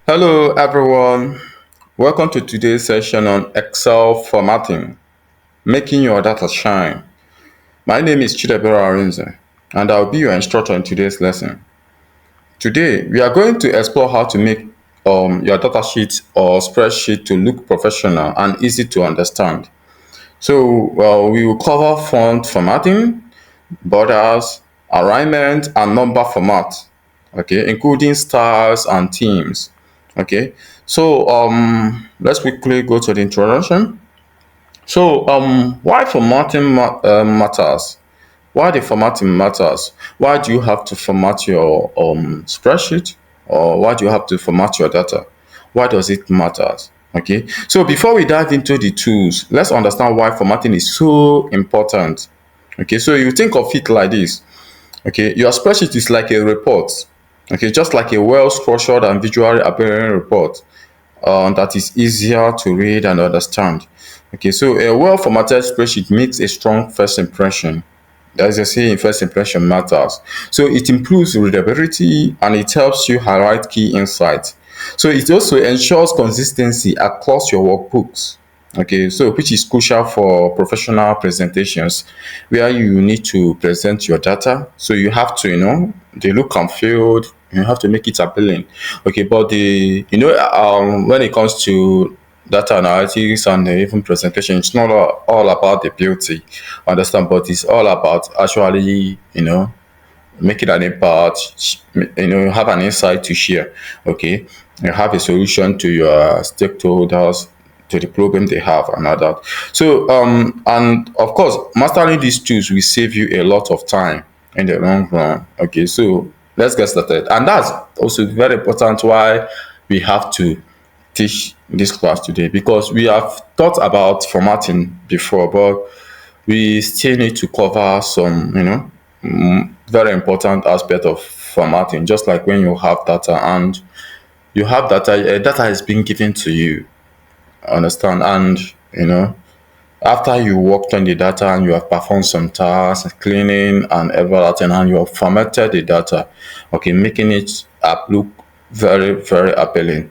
Hello, everyone. Welcome to today's session on Excel formatting, making your data shine. My name is Chidiebere Arinze, and I'll be your instructor in today's lesson. Today, we are going to explore how to make your data sheet or spreadsheet to look professional and easy to understand. We will cover font formatting, borders, alignment, and number format, okay, including styles and themes. Okay, let's quickly go to the introduction. Why matters? Why the formatting matters? Why do you have to format your spreadsheet, or why do you have to format your data? Why does it matter? Okay, so before we dive into the tools, let's understand why formatting is so important. Okay, so you think of it like this. Okay, your spreadsheet is like a report. Okay, just like a well structured and visually appealing report that is easier to read and understand. Okay, so a well formatted spreadsheet makes a strong first impression. As I say, in first impression matters. So it improves readability and it helps you highlight key insights. So it also ensures consistency across your workbooks. Okay, so which is crucial for professional presentations where you need to present your data. So you have to, the look and feel, you have to make it appealing. Okay, but when it comes to data analytics and even presentation, it's not all about the beauty, understand, but it's all about actually, making an impact, have an insight to share. Okay, you have a solution to your stakeholders, to the problem they have and all that. And of course, mastering these tools will save you a lot of time in the long run. Okay, so let's get started. And that's also very important why we have to teach this class today, because we have thought about formatting before, but we still need to cover some, very important aspect of formatting. Just like when you have data and you have data is being given to you, understand, and after you worked on the data and you have performed some tasks, cleaning and everything, and you have formatted the data, okay, making it look very, very appealing.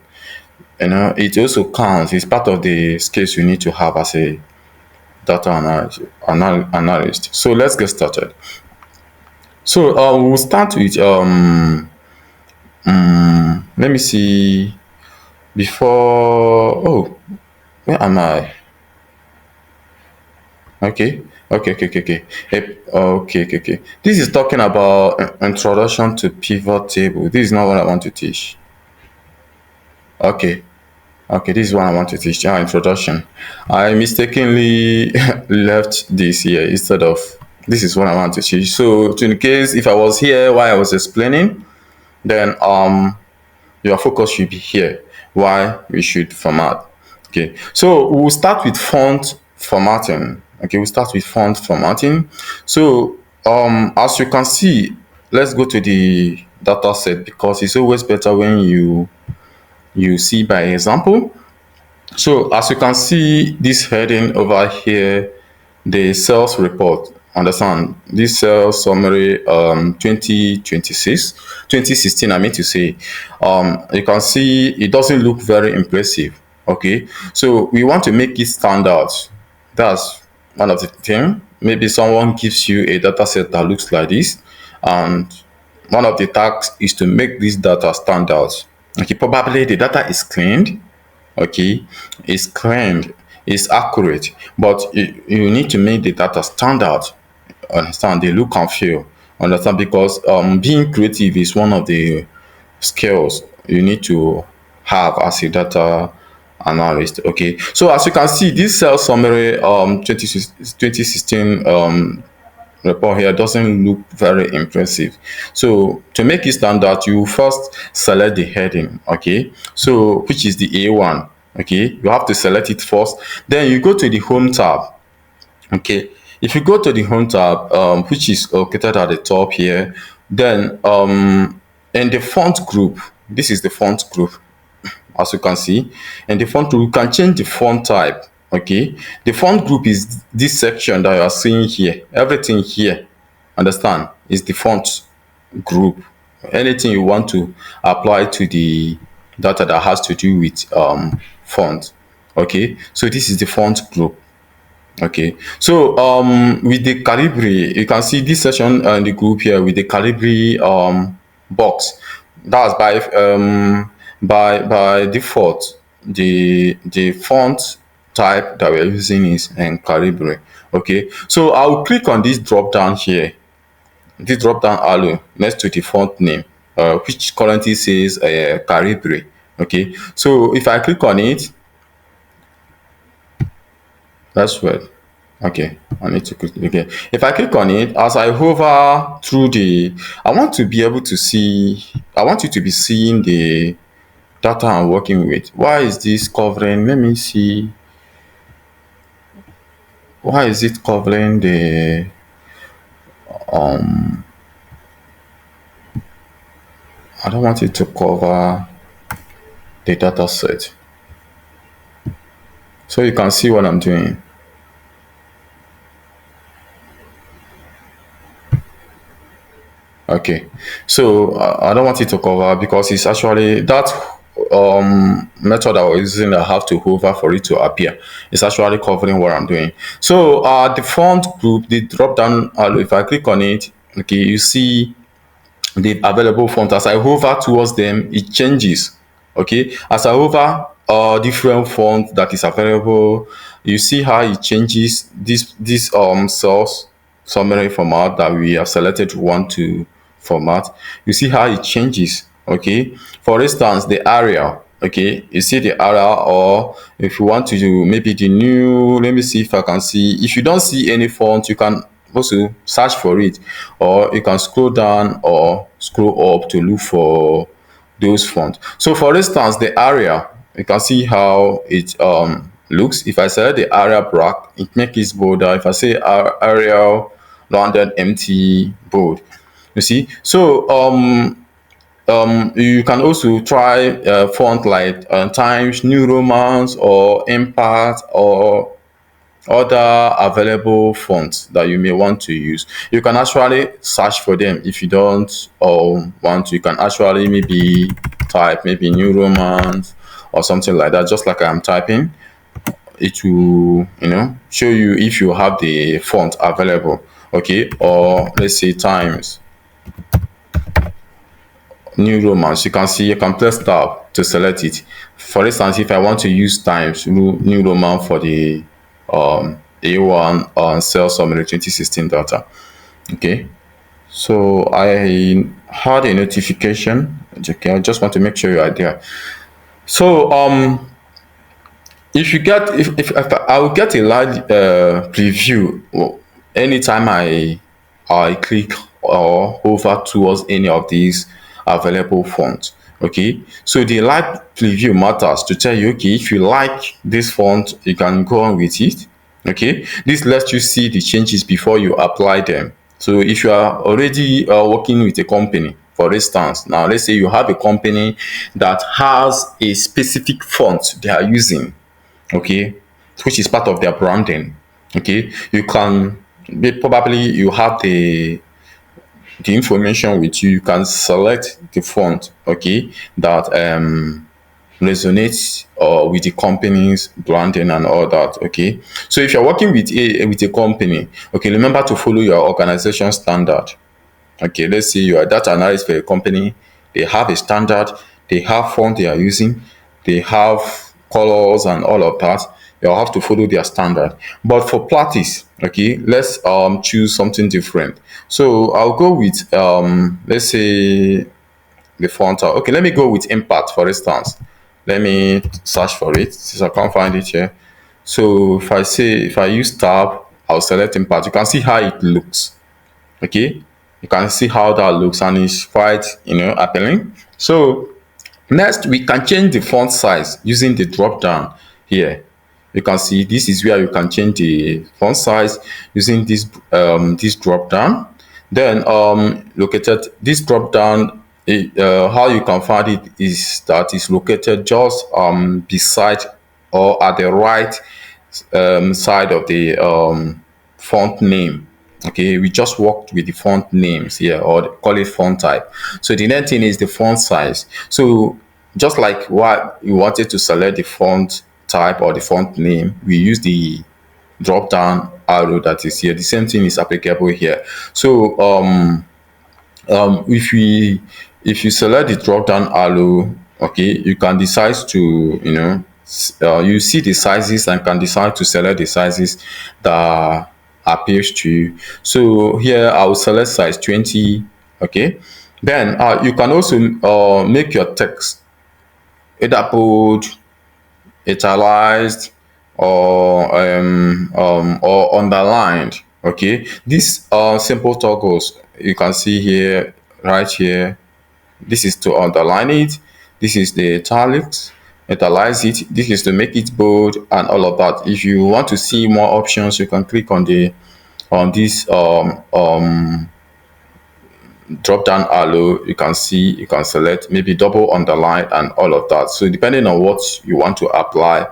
It also counts. It's part of the skills you need to have as a data analyst. So let's get started. We'll start with let me see before. Oh, where am I? Okay. Okay. Okay. This is talking about introduction to pivot table. This is not what I want to teach. Okay. Okay, this is what I want to teach. Introduction. I mistakenly left this here instead of this is what I want to teach. So, in case if I was here while I was explaining, then your focus should be here. Why we should format. Okay, so we'll start with font formatting. Okay, we'll start with font formatting. So as you can see, let's go to the data set, because it's always better when you see by example. So as you can see, this heading over here, the sales report, understand, this sales summary 2016, I mean to say, you can see it doesn't look very impressive. Okay, so we want to make it stand out. That's one of the thing. Maybe someone gives you a data set that looks like this, and one of the tasks is to make this data stand out. Okay, probably the data is cleaned. Okay, it's cleaned, it's accurate, but you need to make the data stand out, understand, the look and feel, understand, because being creative is one of the skills you need to have as a data analyst. Okay, so as you can see, this sales summary 2016 report here doesn't look very impressive. So to make it stand out, you first select the heading. Okay, so which is the A1. Okay, you have to select it first, then you go to the home tab. Okay, if you go to the home tab, which is located at the top here, then in the font group, this is the font group, as you can see. In the font group, you can change the font type. Okay, the font group is this section that you are seeing here. Everything here, understand, is the font group. anything you want to apply to the data that has to do with font. Okay, so this is the font group. Okay, so with the Calibri, you can see this section in the group here with the Calibri box. That's by default the font type that we're using is in Calibri. Okay, so I'll click on this drop down here, this drop down arrow next to the font name, which currently says Calibri. Okay, so if I click on it, that's weird. Okay, I need to click again. If I click on it, as I hover through the, I want to be able to see, I want you to be seeing the data I'm working with. Why is this covering? Let me see. Why is it covering the, I don't want it to cover the data set. So you can see what I'm doing. Okay, so I don't want it to cover because it's actually that method I was using. I have to hover for it to appear. It's actually covering what I'm doing. So the font group, the drop down arrow, if I click on it, okay, you see the available font. As I hover towards them, it changes. Okay, as I hover different font that is available, you see how it changes this cells summary format that we have selected to want to format. You see how it changes. Okay, for instance, the area. Okay, you see the area, or if you want to do maybe the new, let me see if I can see. If you don't see any font, you can also search for it, or you can scroll down or scroll up to look for those fonts. So for instance, the area, you can see how it looks. If I select the area black, it makes it bolder. If I say Arial rounded empty bold, you see. So you can also try font like Times New Romance or Impact or other available fonts that you may want to use. You can actually search for them. If you don't want to, you can actually maybe type maybe New Romance or something like that, just like I'm typing. It will, show you if you have the font available. Okay, or let's say Times New Romance. You can see, you can press tab to select it. For instance, if I want to use Times New Roman for the A1 on sales summary 2016 data. Okay, so I had a notification. Okay, I just want to make sure you are there. So if you get, if I will get a live preview anytime I click or hover towards any of these available fonts. Okay, so the live preview matters to tell you, okay, if you like this font, you can go on with it. Okay, this lets you see the changes before you apply them. So if you are already working with a company, for instance, now let's say you have a company that has a specific font they are using, okay, which is part of their branding. Okay, you can probably you have the information with you. You can select the font, okay, that resonates with the company's branding and all that. Okay, so if you're working with a company, okay, remember to follow your organization standard. Okay, let's say you are data analyst for a company. They have a standard, they have font they are using, they have colors and all of that. You'll have to follow their standard. But for practice, okay, let's choose something different. So I'll go with let's say the font. Okay, let me go with Impact for instance. Let me search for it since I can't find it here. So if I use tab, I'll select Impact. You can see how it looks. Okay, you can see how that looks and it's quite appealing. So next we can change the font size using the drop down here. You can see this is where you can change the font size using this drop down. Then located this drop down, how you can find it is that it's located just beside or at the right side of the font name. Okay, we just worked with the font names here, or call it font type. So the next thing is the font size. So just like what you wanted to select the font type or the font name, we use the drop down arrow that is here. The same thing is applicable here. So if we if you select the drop down arrow, okay, you can decide to, you see the sizes and can decide to select the sizes that appears to you. So here I will select size 20. Okay, then you can also make your text either bold, italicized, or underlined. Okay, these simple toggles you can see here, right here. This is to underline it. This is the italics, italize it. This is to make it bold and all of that. If you want to see more options, you can click on the on this drop down arrow. You can see, you can select maybe double underline and all of that. So depending on what you want to apply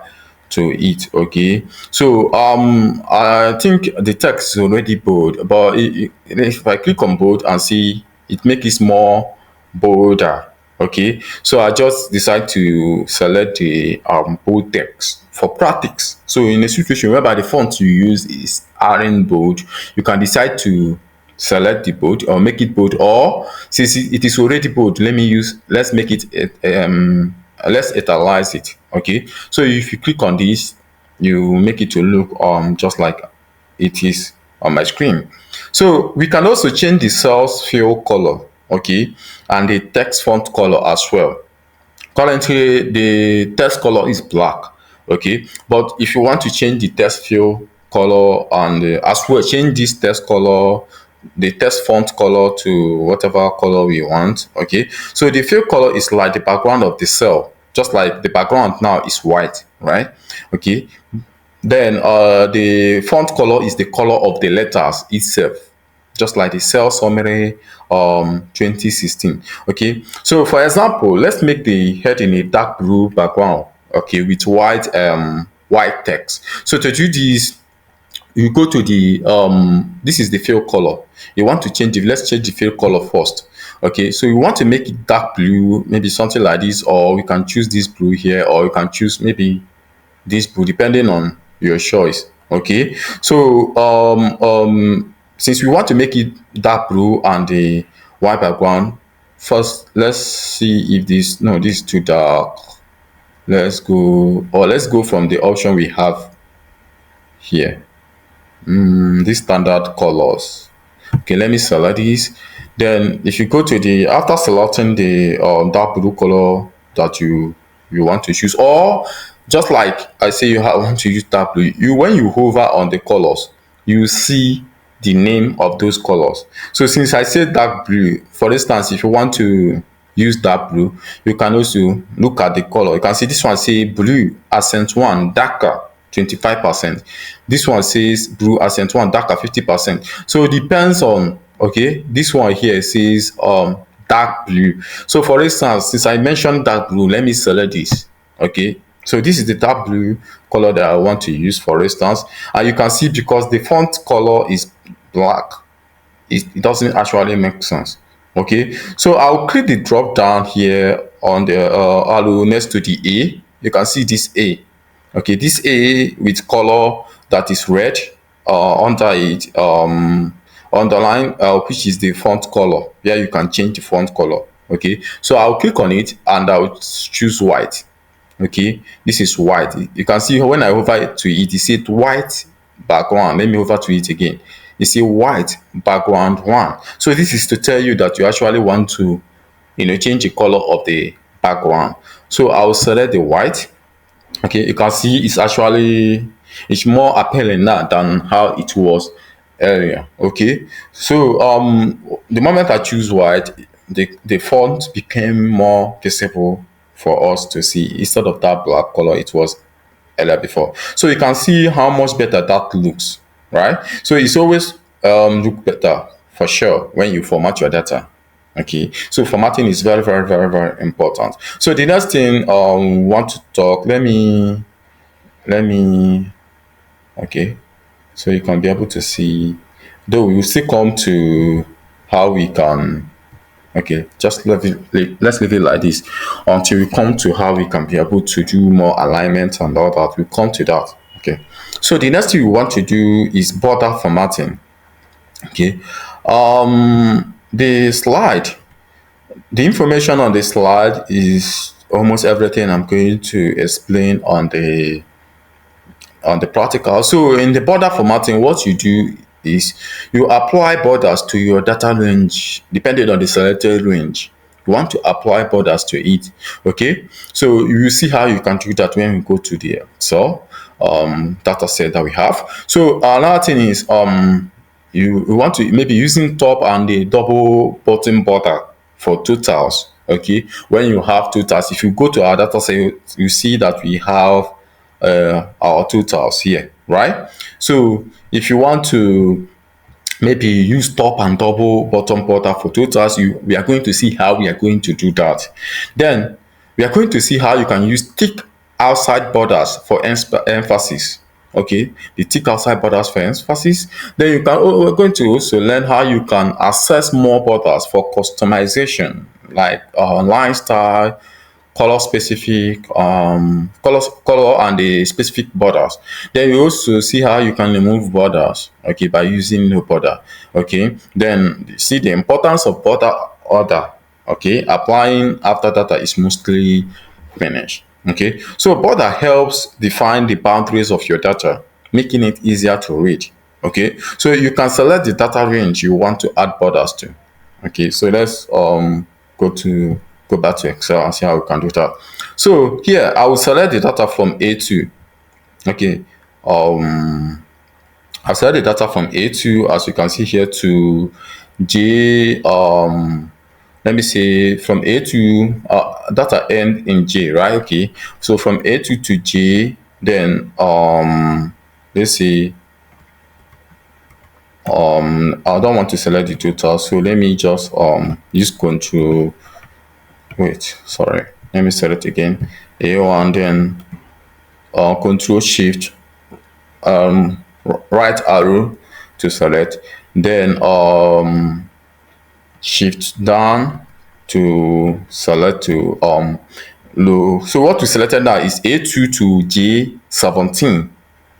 to it. Okay, so I think the text is already bold, but if I click on bold and see, it makes it more bolder. Okay, so I just decide to select the bold text for practice. So in a situation whereby the font you use is aren't bold, you can decide to select the bold or make it bold, or since it is already bold, let's make it let's italize it. Okay, so if you click on this, you make it to look just like it is on my screen. So we can also change the cells fill color, okay, and the text font color as well. Currently the text color is black, okay, but if you want to change the text fill color and as well change this text color, the text font color to whatever color we want. Okay, so the fill color is like the background of the cell, just like the background now is white, right? Okay, then the font color is the color of the letters itself, just like the cell summary 2016. Okay, so for example, let's make the heading a dark blue background, okay, with white text. So to do this, you go to the this is the fill color. You want to change it. Let's change the fill color first. Okay, so you want to make it dark blue, maybe something like this, or we can choose this blue here, or you can choose maybe this blue depending on your choice. Okay, so since we want to make it dark blue and the white background, first let's see if this, no, this is too dark. Let's go from the option we have here, these standard colors. Okay, let me select this. Then if you go to the, after selecting the dark blue color that you want to choose, or just like I say want to use dark blue, you when you hover on the colors, you see the name of those colors. So since I said dark blue, for instance, if you want to use dark blue, you can also look at the color. You can see this one say blue accent 1 darker 25%. This one says blue accent 1 darker 50%. So it depends on, okay, this one here says dark blue. So for instance, since I mentioned dark blue, let me select this. Okay, so this is the dark blue color that I want to use, for instance, and you can see because the font color is black, it doesn't actually make sense. Okay, so I'll click the drop down here on the arrow next to the A. You can see this A. Okay, this A with color that is red, under it underline, which is the font color. Here you can change the font color. Okay, so I'll click on it and I'll choose white. Okay, this is white. You can see when I hover to it, it said white background. Let me hover to it again. You see white background 1. So this is to tell you that you actually want to, change the color of the background. So I'll select the white. Okay, you can see it's more appealing now than how it was earlier. Okay, so the moment I choose white, the font became more visible for us to see instead of that black color it was earlier before. So you can see how much better that looks, right? So it's always look better for sure when you format your data. Okay, so formatting is very, very, very, very important. So the next thing want to talk, let me okay, so you can be able to see Though we will still come to how we can. Okay, just let's leave it like this until we come to how we can be able to do more alignment and all that. We'll come to that. Okay. So the next thing we want to do is border formatting. Okay. The slide, the information on the slide is almost everything I'm going to explain on the practical. So in the border formatting, what you do is you apply borders to your data range depending on the selected range. You want to apply borders to it. Okay. So you will see how you can do that when we go to the Excel data set that we have. So another thing is you want to maybe using top and the double bottom border for totals. Okay. When you have totals, if you go to our data set, you see that we have our totals here, right? So if you want to maybe use top and double bottom border for totals, we are going to see how we are going to do that. Then we are going to see how you can use tick outside borders for emphasis. Okay, the tick outside borders for emphasis. Then you can, we're going to also learn how you can access more borders for customization, like line style, color specific, color and the specific borders. Then you also see how you can remove borders, okay, by using no border. Okay, then you see the importance of border order. Okay, applying after data is mostly finished. Okay, so border helps define the boundaries of your data, making it easier to read. Okay, so you can select the data range you want to add borders to. Okay, so let's go back to Excel and see how we can do that. So here I will select the data from A2. Okay, I'll select the data from A2 as you can see here to J. Let me say from A2, data end in J, right? Okay, so from A2 to J, then let's see. I don't want to select the total, so let me just use control. Wait, sorry. Let me select again. A1, then control shift right arrow to select, then shift down to select to low. So what we selected now is A2 to J17.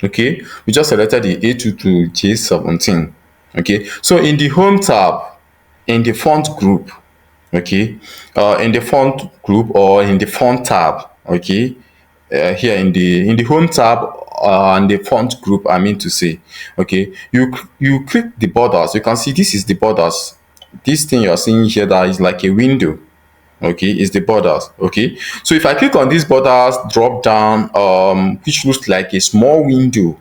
Okay, we just selected the A2 to J17. Okay, so in the home tab, in the font group, okay, in the font group or in the font tab, okay, here in the home tab and the font group, I mean to say, okay, you click the borders. You can see this is the borders. This thing you are seeing here that is like a window, okay, is the borders. Okay, so if I click on these borders drop down, which looks like a small window,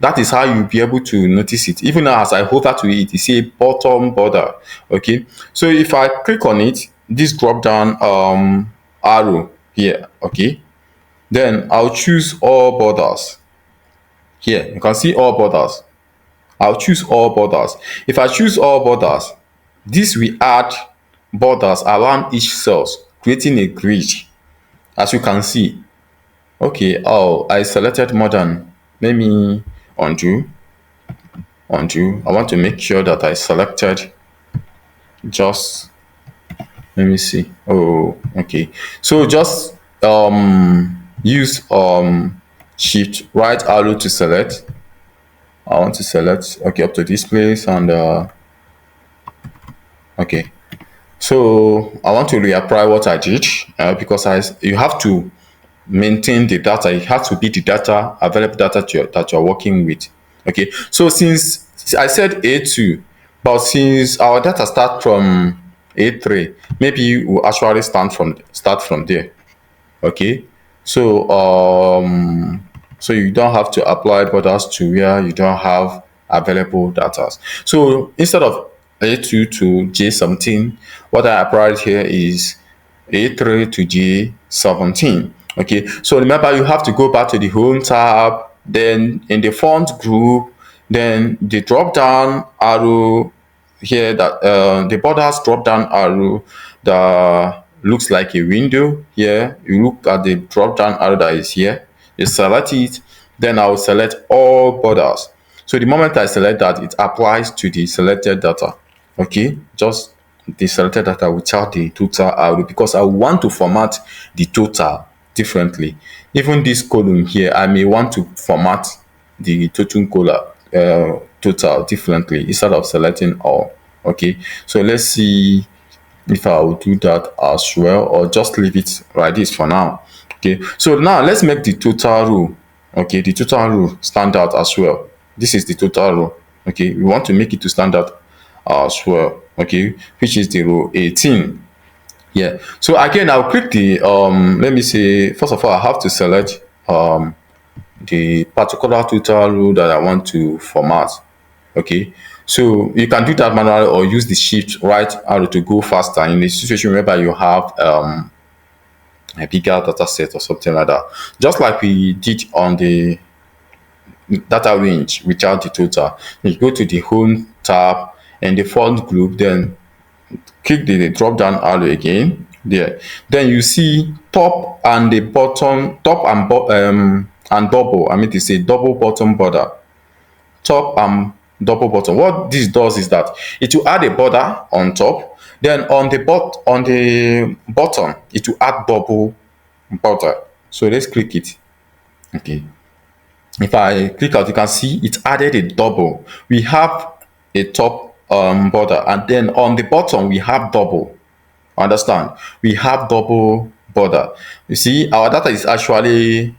that is how you'll be able to notice it. Even as I hover to it, you see a bottom border. Okay, so if I click on it, this drop down arrow here, okay, then I'll choose all borders. Here you can see all borders. I'll choose all borders. If I choose all borders, this will add borders around each cells, creating a grid, as you can see. Okay, oh, I selected more than. Let me undo. I want to make sure that I selected just, let me see. Oh, okay. So just use shift right arrow to select. I want to select, okay, up to this place, and okay. So I want to reapply what I did because you have to maintain the data. It has to be the data, available data that you're working with. Okay, so since I said A2, but since our data start from A3, maybe we'll actually start from there. Okay, so so you don't have to apply borders to where you don't have available data. So instead of A2 to J17, what I applied here is A3 to J17. Okay, so remember you have to go back to the home tab, then in the font group, then the drop down arrow here, that the borders drop down arrow that looks like a window here. You look at the drop down arrow that is here, you select it, then I will select all borders. So the moment I select that, it applies to the selected data. Okay, just the selected data without the total arrow, because I want to format the total differently. Even this column here, I may want to format the total column total differently instead of selecting all. Okay, so let's see if I will do that as well, or just leave it like this for now. Okay, so now let's make the total row. Okay, the total row stand out as well. This is the total row. Okay, we want to make it to stand out as well. Okay, which is the row 18. Yeah, so again, I'll click the let me say, first of all, I have to select the particular total row that I want to format. Okay, so you can do that manually or use the shift right arrow to go faster in a situation whereby you have a bigger data set or something like that, just like we did on the data range without the total. You go to the home tab and the font group, then click the drop down arrow again there. Then you see top and the bottom, top and double, I mean to say double bottom border, top and double bottom. What this does is that it will add a border on top, then on the bottom it will add double border. So let's click it. Okay, if I click out, you can see it added a double. We have a top border, and then on the bottom we have double. Understand, we have double border. You see, our data is actually,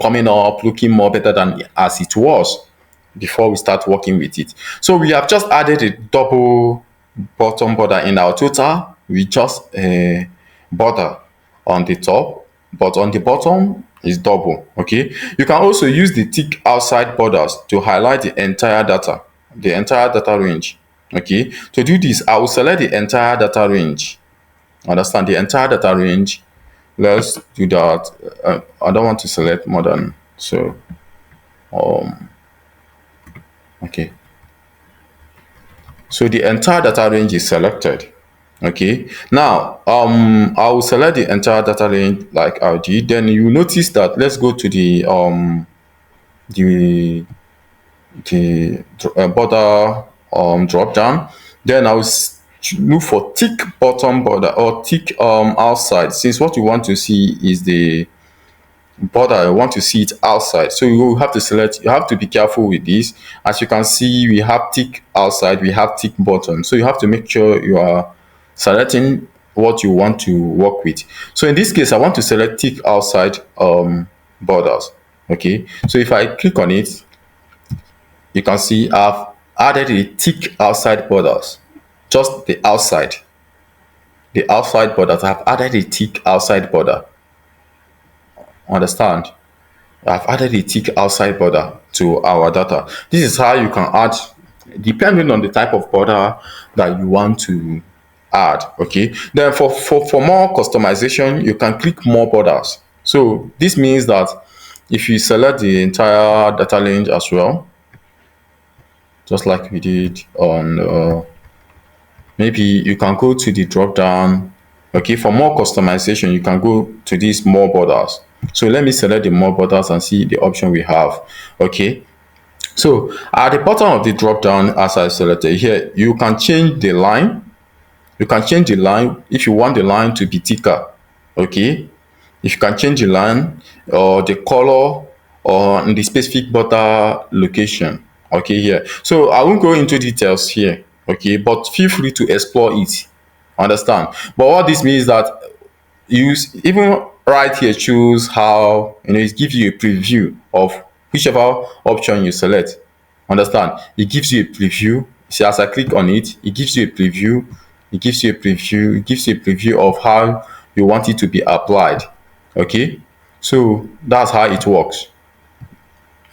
coming up looking more better than as it was before we start working with it. So we have just added a double bottom border in our total. We just border on the top, but on the bottom is double. Okay, you can also use the tick outside borders to highlight the entire data range. Okay, to do this, I will select the entire data range. Understand, the entire data range. Let's do that. I don't want to select more than so. Okay, so the entire data range is selected. Okay, now I will select the entire data range like I did. Then you notice that, let's go to the border drop down. Then I will look for tick bottom border or tick outside, since what you want to see is the border. I want to see it outside, so you have to select. You have to be careful with this. As you can see, we have tick outside, we have tick bottom, so you have to make sure you are selecting what you want to work with. So in this case, I want to select tick outside borders. Okay, so if I click on it, you can see I've added a tick outside borders, just the outside borders. I've added a tick outside border. Understand, I've added a tick outside border to our data. This is how you can add, depending on the type of border that you want to add. Okay, then for more customization, you can click more borders. So this means that if you select the entire data range as well, just like we did on maybe you can go to the drop down. Okay, for more customization, you can go to these more borders. So let me select the more borders and see the option we have. Okay, so at the bottom of the drop down, as I selected here, you can change the line. You can change the line if you want the line to be thicker. Okay, if you can change the line or the color or in the specific border location. Okay, here, so I won't go into details here. Okay, but feel free to explore it. Understand, but what this means is that use, even right here, choose how, it gives you a preview of whichever option you select. Understand, it gives you a preview. See, as I click on it, it gives you a preview. It gives you a preview. It gives you a preview of how you want it to be applied. Okay, so that's how it works.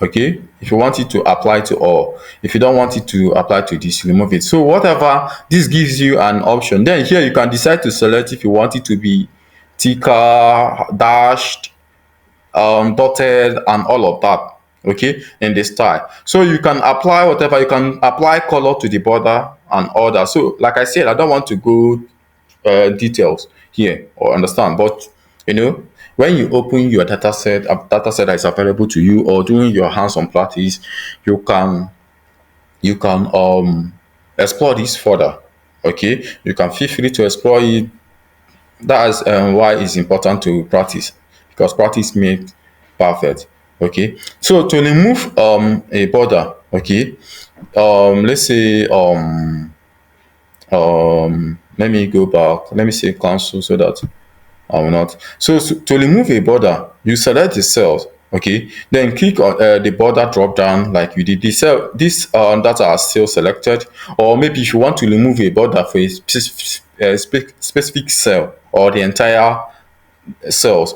Okay, if you want it to apply to all, if you don't want it to apply to this, remove it. So whatever, this gives you an option. Then here you can decide to select if you want it to be thicker, dashed, dotted, and all of that. Okay, in the style. So you can apply whatever. You can apply color to the border and all that. So like I said, I don't want to go details here, or understand, but when you open your data set, a data set that is available to you, or doing your hands-on practice, you can you can explore this further. Okay, you can feel free to explore it. That's why it's important to practice, because practice makes perfect. Okay, so to remove a border, okay, let's say let me go back, let me say cancel so that I will not. So to remove a border, you select the cells, okay, then click on the border drop down like you did. The cell, this data are still selected, or maybe if you want to remove a border for a specific cell or the entire cells,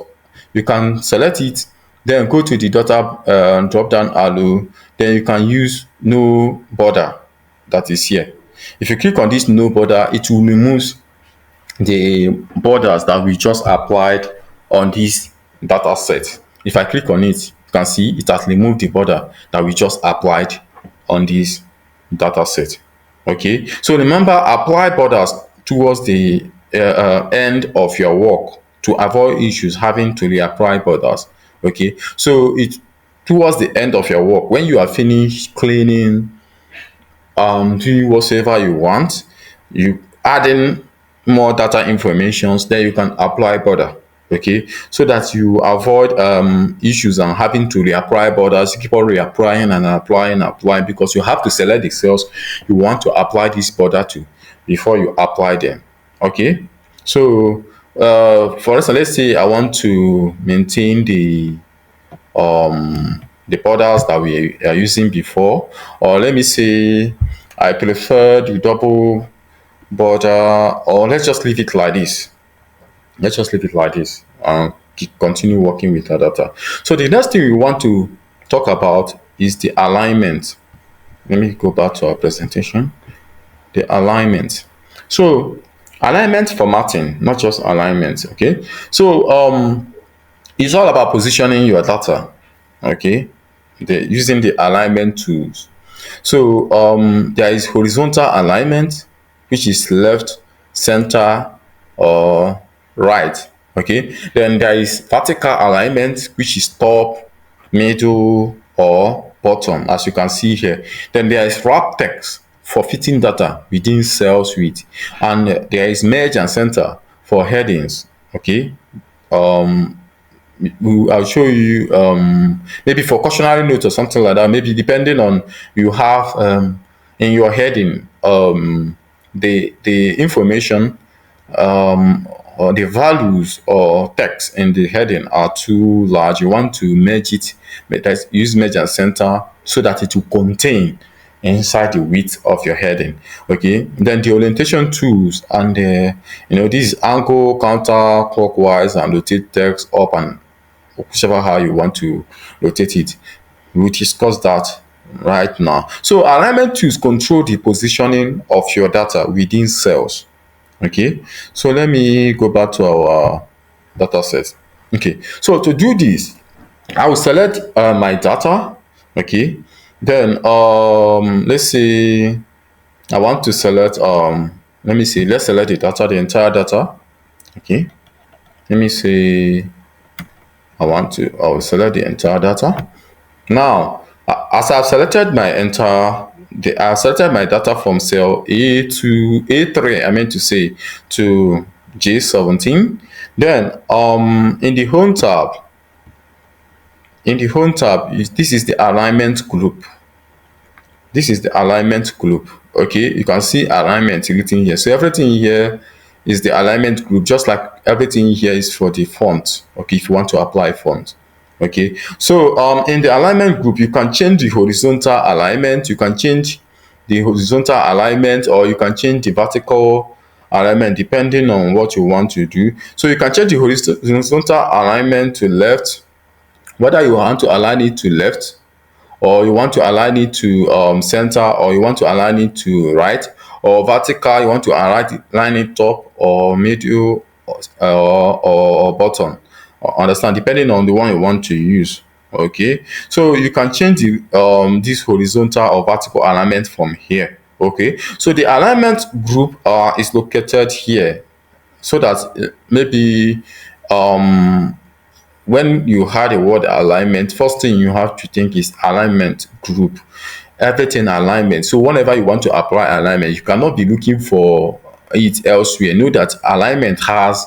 you can select it, then go to the data drop down arrow, then you can use no border that is here. If you click on this no border, it will remove the borders that we just applied on this data set. If I click on it, you can see it has removed the border that we just applied on this data set. Okay, so remember, apply borders towards the end of your work to avoid issues having to reapply borders. Okay, so it towards the end of your work, when you are finished cleaning, doing whatever you want, you add in more data informations, then you can apply border. Okay, so that you avoid issues and having to reapply borders, keep on reapplying and applying, because you have to select the cells you want to apply this border to before you apply them. Okay, so for instance, let's say I want to maintain the borders that we are using before, or let me say I prefer the double border, or let's just leave it like this. Let's just leave it like this and continue working with our data. So the next thing we want to talk about is the alignment. Let me go back to our presentation. The alignment. So alignment formatting, not just alignment. Okay, so it's all about positioning your data. Okay, using the alignment tools. So there is horizontal alignment, which is left, center, or right. Okay, then there is vertical alignment, which is top, middle, or bottom, as you can see here. Then there is wrap text for fitting data within cells with, and there is merge and center for headings. Okay, I'll show you maybe for cautionary notes or something like that. Maybe depending on, you have in your heading the information or the values or text in the heading are too large. You want to merge it, use merge and center so that it will contain inside the width of your heading. Okay, then the orientation tools and this angle, counter clockwise, and rotate text up and whichever how you want to rotate it. We'll discuss that right now. So alignment tools control the positioning of your data within cells. Okay, so let me go back to our data set. Okay, so to do this, I will select my data. Okay, then let's say I want to select let me see, let's select the data, the entire data. Okay, let me say I will select the entire data. Now, as I've selected my I've selected my data from cell A to A3, I meant to say, to J17. Then in the home tab, this is the alignment group. This is the alignment group. Okay, you can see alignment written here. So everything here is the alignment group, just like everything here is for the font. Okay, if you want to apply font. Okay, so in the alignment group, you can change the horizontal alignment, you can change the horizontal alignment, or you can change the vertical alignment depending on what you want to do. So you can change the horizontal alignment to left, whether you want to align it to left, or you want to align it to center, or you want to align it to right, or vertical, you want to align it top or middle, or bottom. Understand, depending on the one you want to use. Okay, so you can change the this horizontal or vertical alignment from here. Okay, so the alignment group is located here, so that maybe when you had a word alignment, first thing you have to think is alignment group. everything alignment. So whenever you want to apply alignment, you cannot be looking for it elsewhere. Know that alignment has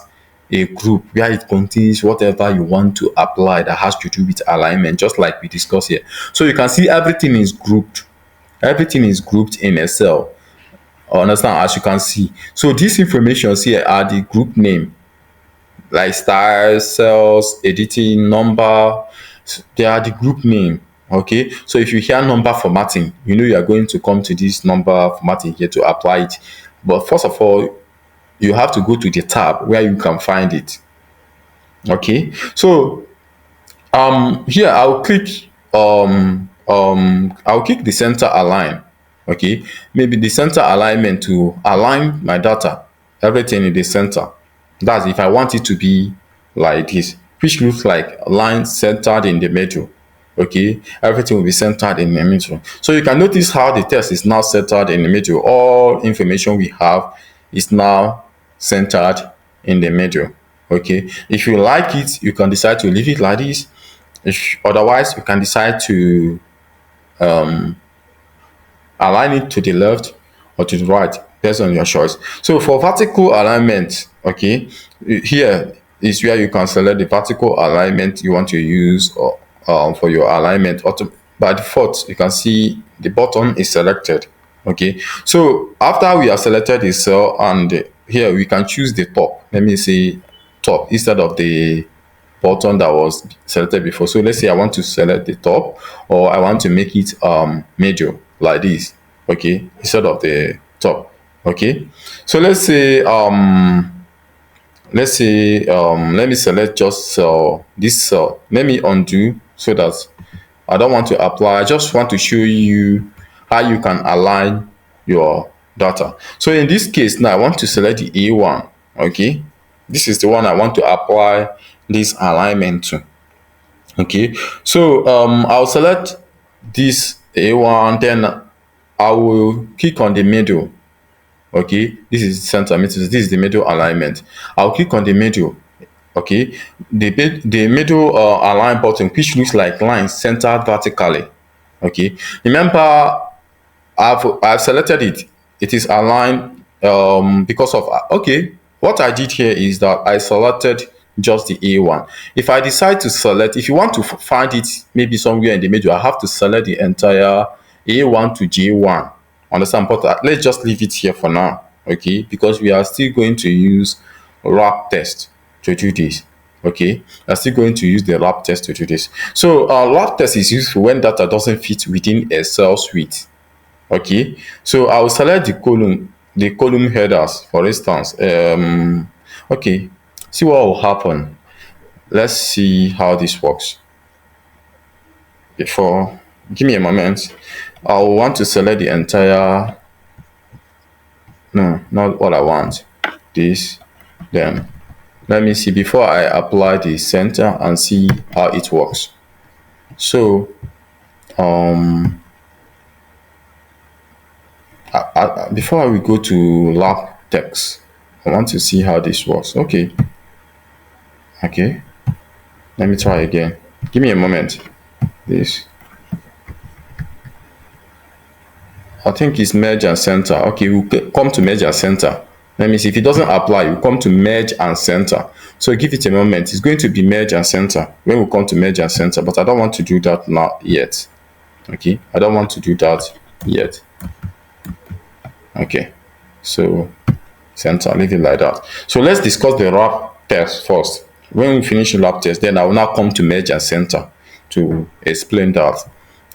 a group where it contains whatever you want to apply that has to do with alignment, just like we discussed here. So you can see everything is grouped. Everything is grouped in Excel. Understand, as you can see. So these informations here are the group name, like styles, cells, editing, number. They are the group name. Okay, so if you hear number formatting, you know you are going to come to this number formatting here to apply it. But first of all, you have to go to the tab where you can find it. Okay, so here I'll click the center align. Okay, maybe the center alignment to align my data, everything in the center. That's if I want it to be like this, which looks like a line centered in the middle. Okay, everything will be centered in the middle. So you can notice how the text is now centered in the middle. All information we have is now centered in the middle. Okay, if you like it, you can decide to leave it like this. If otherwise, you can decide to align it to the left or to the right based on your choice. So for vertical alignment, okay, here is where you can select the vertical alignment you want to use or for your alignment. By default, you can see the button is selected. Okay, so after we have selected the cell, and here we can choose the top. Let me say top instead of the button that was selected before. So let's say I want to select the top, or I want to make it major like this. Okay, instead of the top. Okay, so let me select just this cell. Let me undo so that I don't want to apply. I just want to show you how you can align your data. So in this case now, I want to select the A1. Okay, this is the one I want to apply this alignment to. Okay, so I'll select this A1, then I will click on the middle. Okay, this is center middle, this is the middle alignment. I'll click on the middle. Okay, the middle align button, which looks like lines centered vertically. Okay, remember I've selected it. It is aligned because of okay. What I did here is that I selected just the A1. If I decide to select, if you want to find it maybe somewhere in the middle, I have to select the entire A1 to J1. Understand? But let's just leave it here for now. Okay, because we are still going to use wrap test to do this. Okay, I'm still going to use the wrap test to do this. So wrap test is useful when data doesn't fit within a cell suite. Okay, so I will select the column headers, for instance. Okay, see what will happen. Let's see how this works. Before, give me a moment. I will want to select the entire. No, not what I want. This, then let me see before I apply the center and see how it works. So before we go to lab text, I want to see how this works. Okay, let me try again. Give me a moment. This, I think it's merge and center. Okay, we'll come to merge and center. Let me see. If it doesn't apply, you come to merge and center. So give it a moment. It's going to be merge and center when we come to merge and center, but I don't want to do that now yet. Okay, I don't want to do that yet. Okay, so center, leave it like that. So let's discuss the wrap test first. When we finish the wrap test, then I will now come to merge and center to explain that.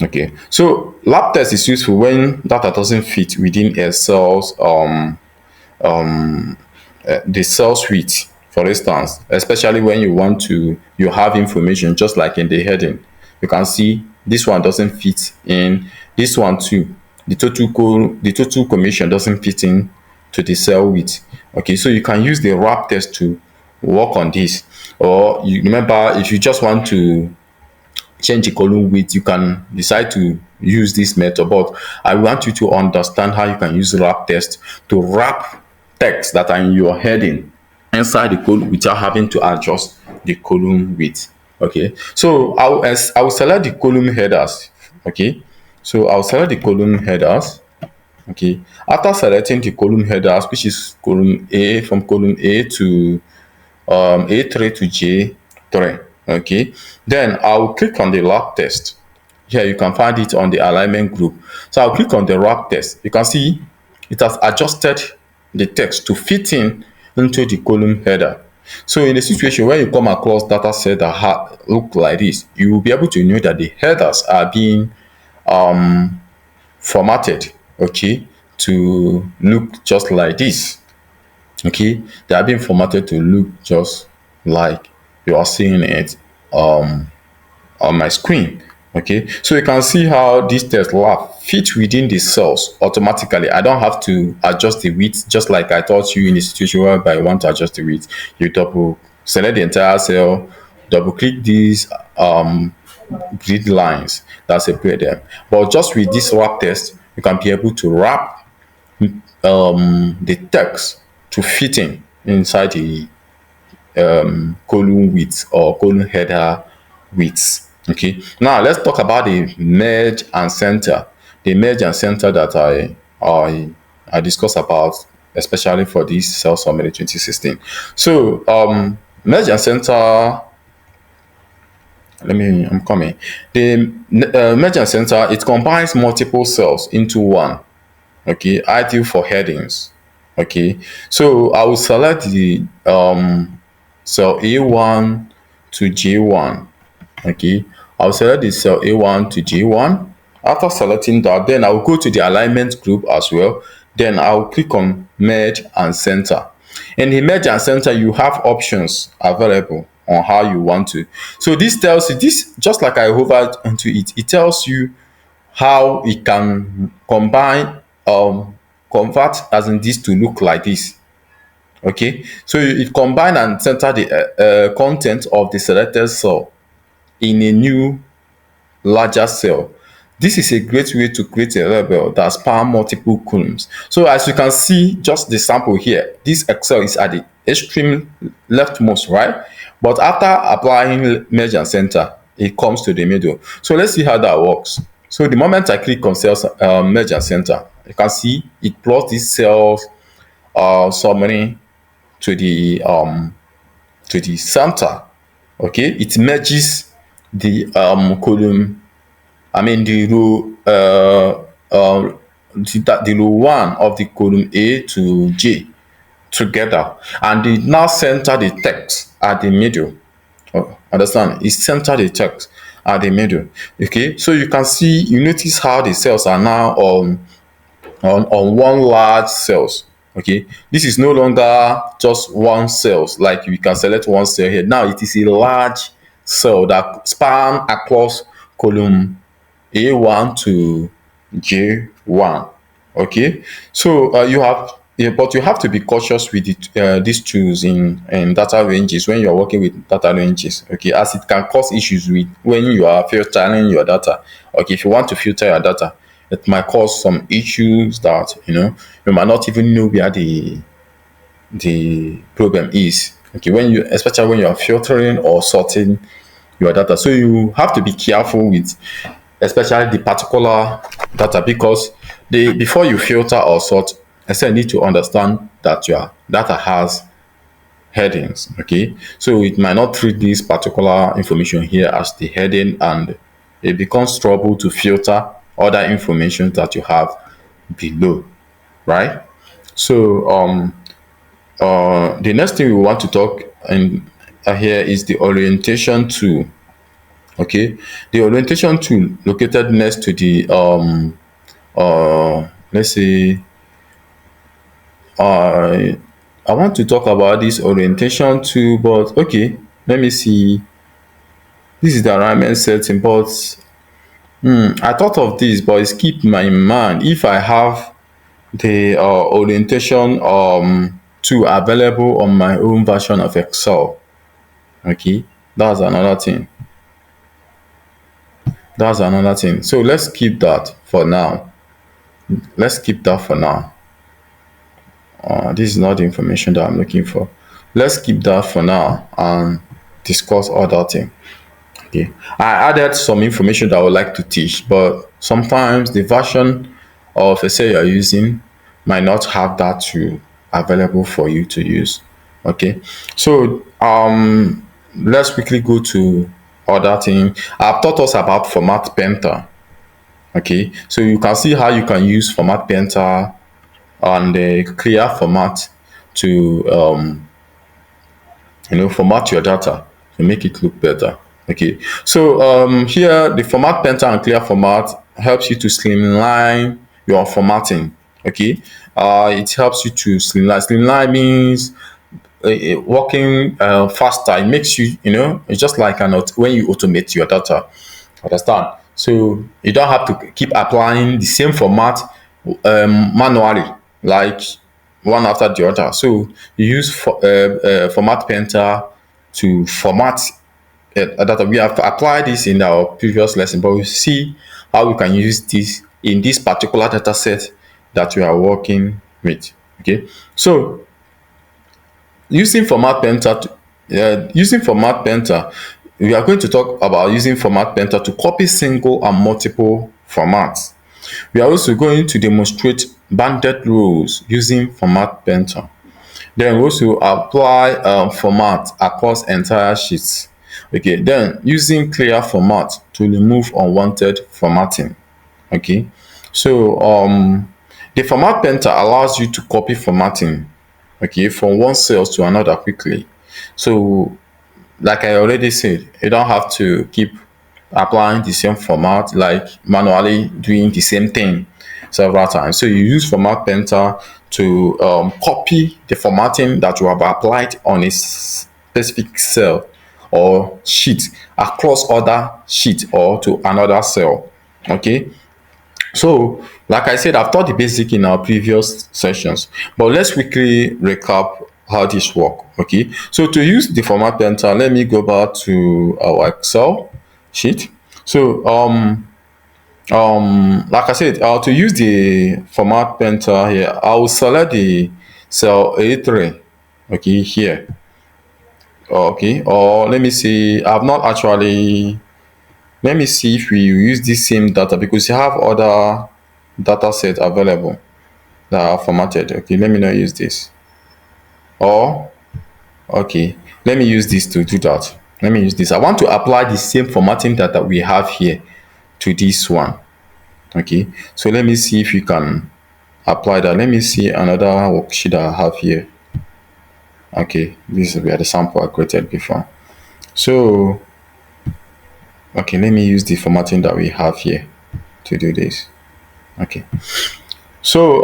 Okay, so lab test is useful when data doesn't fit within a cell's the cell suite, for instance, especially when you have information just like in the heading. You can see this one doesn't fit in, this one too. The total commission doesn't fit in to the cell width. Okay, so you can use the wrap test to work on this. Or you remember, if you just want to change the column width, you can decide to use this method. But I want you to understand how you can use wrap test to wrap text that are in your heading inside the column without having to adjust the column width. Okay, so I will select the column headers. Okay, So I'll select the column headers. Okay. After selecting the column headers, which is column A, from column A to A3 to J3. Okay. Then I'll click on the lab test. Here you can find it on the alignment group. So I'll click on the wrap text. You can see it has adjusted the text to fit in into the column header. So in a situation where you come across data set that look like this, you will be able to know that the headers are being formatted, okay, to look just like this. Okay, they are being formatted to look just like you are seeing it on my screen. Okay, so you can see how this text lab fit within the cells automatically. I don't have to adjust the width, just like I taught you in a situation whereby I want to adjust the width. You double select the entire cell, double click these grid lines that separate them. But just with this wrap text, you can be able to wrap the text to fit in inside the column width or column header width. Okay, now let's talk about the merge and center. The merge and center that I discussed about, especially for this cell summary 2016. So merge and center, I'm coming. The merge and center, it combines multiple cells into one. Okay, ideal for headings. Okay, so I will select the cell A1 to J1. Okay, I'll select the cell A1 to J1. After selecting that, then I'll go to the alignment group as well. Then I'll click on merge and center. In the merge and center, you have options available on how you want to. So this tells you, this just like I hovered onto it, it tells you how it can combine convert as in this to look like this. Okay, so it combine and center the content of the selected cell in a new larger cell. This is a great way to create a label that span multiple columns. So as you can see, just the sample here, this Excel is at the extreme leftmost, right? But after applying merge and center, it comes to the middle. So let's see how that works. So the moment I click on cells merge and center, you can see it plots this cells summary to the center. Okay, it merges the column, I mean the row the row 1 of the column A to J together, and it now center the text at the middle. Understand? It center the text at the middle. Okay, so you can see, you notice how the cells are now on one large cells. Okay, this is no longer just one cells, like you can select one cell here. Now it is a large cell that span across column A1 to J1. Okay, so you have, yeah, but you have to be cautious with these tools in data ranges when you are working with data ranges. Okay, as it can cause issues with when you are filtering your data. Okay, if you want to filter your data, it might cause some issues that you might not even know where the problem is. Okay, when you, especially when you are filtering or sorting your data, so you have to be careful with especially the particular data, because before you filter or sort, I said, need to understand that your data has headings. Okay, so it might not treat this particular information here as the heading, and it becomes trouble to filter other information that you have below, right? So the next thing we want to talk and here is the orientation tool. Okay, the orientation tool located next to the let's say I want to talk about this orientation tool, but okay, let me see. This is the alignment setting, but I thought of this, but it's keep my mind. If I have the orientation tool available on my own version of Excel, okay, that's another thing. That's another thing. So let's keep that for now. Let's keep that for now. This is not the information that I'm looking for. Let's keep that for now and discuss other thing. Okay. I added some information that I would like to teach, but sometimes the version of Excel you're using might not have that to available for you to use. Okay. So let's quickly go to other thing. I've taught us about format painter. Okay. So you can see how you can use format painter and the clear format to format your data to make it look better. Okay, so here the format painter and clear format helps you to streamline your formatting. Okay, it helps you to streamline. Streamline means working faster. It makes you, it's just like when you automate your data. Understand? So you don't have to keep applying the same format manually, like one after the other. So you use format painter to format data. We have applied this in our previous lesson, but we see how we can use this in this particular data set that we are working with. Okay, so using format painter, we are going to talk about using format painter to copy single and multiple formats. We are also going to demonstrate banded rows using format painter. Then we also apply format across entire sheets. Okay, then using clear format to remove unwanted formatting. Okay, so the format painter allows you to copy formatting, okay, from one cell to another quickly. So like I already said, you don't have to keep applying the same format, like manually doing the same thing several times. So you use format painter to copy the formatting that you have applied on a specific cell or sheet across other sheet or to another cell. Okay, so like I said, I've taught the basic in our previous sessions, but let's quickly recap how this work. Okay, so to use the format painter, let me go back to our Excel sheet. So like I said, to use the format painter here, I will select the cell A3. Okay, here. Okay, or let me see, I've not actually, let me see if we use this same data, because you have other data set available that are formatted. Okay, let me not use this. Or okay, let me use this to do that. Let me use this. I want to apply the same formatting that we have here to this one. Okay, so let me see if you can apply that. Let me see another worksheet that I have here. Okay, this is where the sample I created before. So okay, let me use the formatting that we have here to do this. Okay, so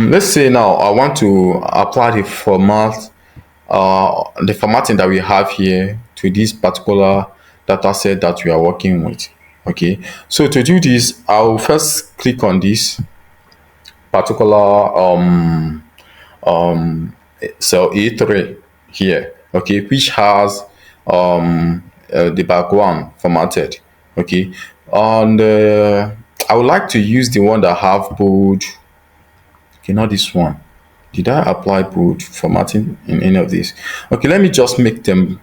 let's say now I want to apply the formatting that we have here to this particular data set that we are working with. Okay, so to do this, I'll first click on this particular cell A3 here, okay, which has the background formatted. Okay, and I would like to use the one that have bold. Okay, not this one. Did I apply bold formatting in any of these? Okay, let me just make them,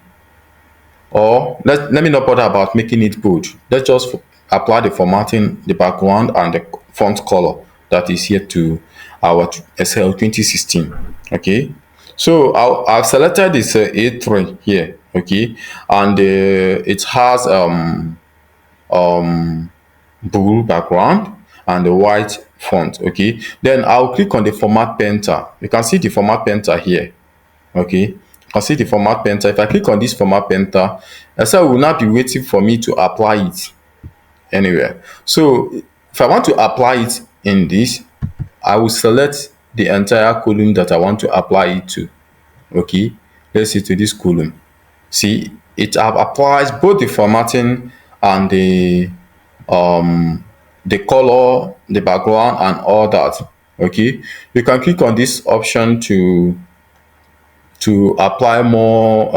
or let me not bother about making it bold. Let's just apply the formatting, the background, and the font color that is here to our Excel 2016. Okay, so I've selected this A3 here. Okay, and it has blue background and the white font. Okay, then I'll click on the format painter. You can see the format painter here. Okay, you can see the format painter. If I click on this format painter, Excel will not be waiting for me to apply it anywhere. So if I want to apply it in this, I will select the entire column that I want to apply it to. Okay, let's see, to this column. See, it applies both the formatting and the color, the background, and all that. Okay, you can click on this option to apply more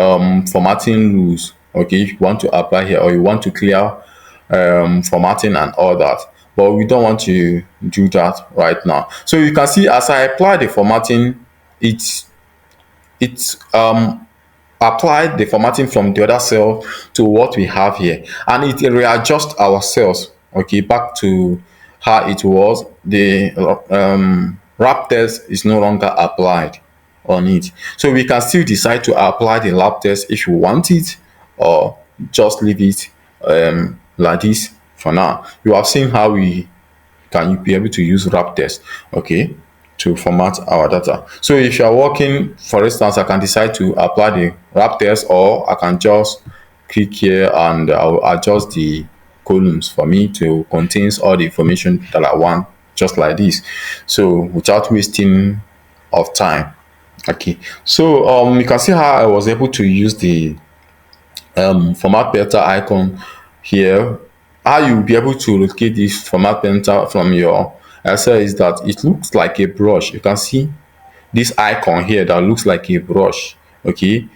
formatting rules. Okay, if you want to apply here, or you want to clear formatting and all that, but we don't want to do that right now. So you can see as I apply the formatting, it's apply the formatting from the other cell to what we have here, and it readjust our cells, okay, back to how it was. The wrap test is no longer applied on it, so we can still decide to apply the lab test if you want it, or just leave it like this for now. You have seen how we can you be able to use wrap test, okay, to format our data. So if you are working, for instance, I can decide to apply the wrap test, or I can just click here and I'll adjust the columns for me to contains all the information that I want, just like this, so without wasting of time. Okay, so you can see how I was able to use the format painter icon here. How you'll be able to locate this format painter from your Excel is that it looks like a brush. You can see this icon here that looks like a brush. Okay,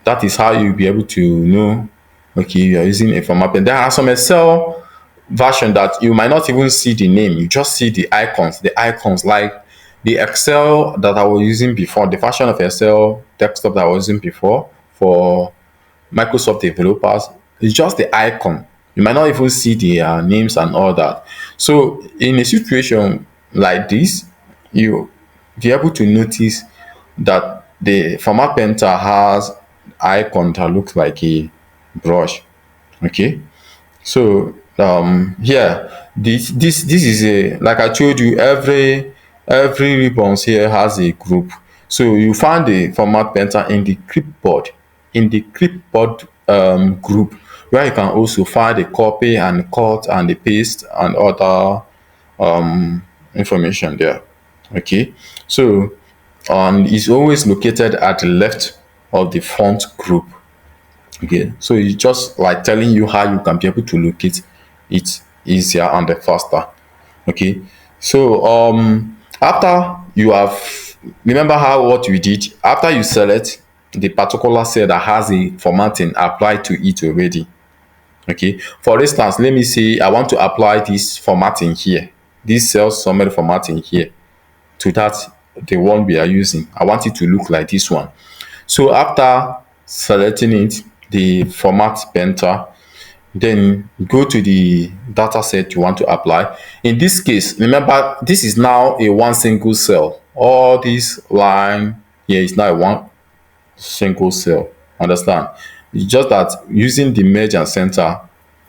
that is how you'll be able to know, okay, you're using a format pen. There are some Excel version that you might not even see the name, you just see the icons like the Excel that I was using before, the version of Excel desktop that I was using before for Microsoft developers. It's just the icon. You might not even see the names and all that. So in a situation like this, you be able to notice that the format painter has icon that looks like a brush. Okay, so here, this is a, like I told you, every ribbons here has a group. So you find the format painter in the clipboard, group, where you can also find the copy and cut and the paste and other information there. Okay, so it's always located at the left of the font group. Okay, so it's just like telling you how you can be able to locate it easier and faster. Okay, so after you have, remember how what we did, after you select the particular cell that has a formatting applied to it already. Okay, for instance, let me say I want to apply this formatting here, this cell summary formatting here, to that, the one we are using. I want it to look like this one. So after selecting it, the format painter, then go to the data set you want to apply. In this case, remember, this is now a one single cell. All this line here is now a one single cell. Understand? It's just that using the merge and center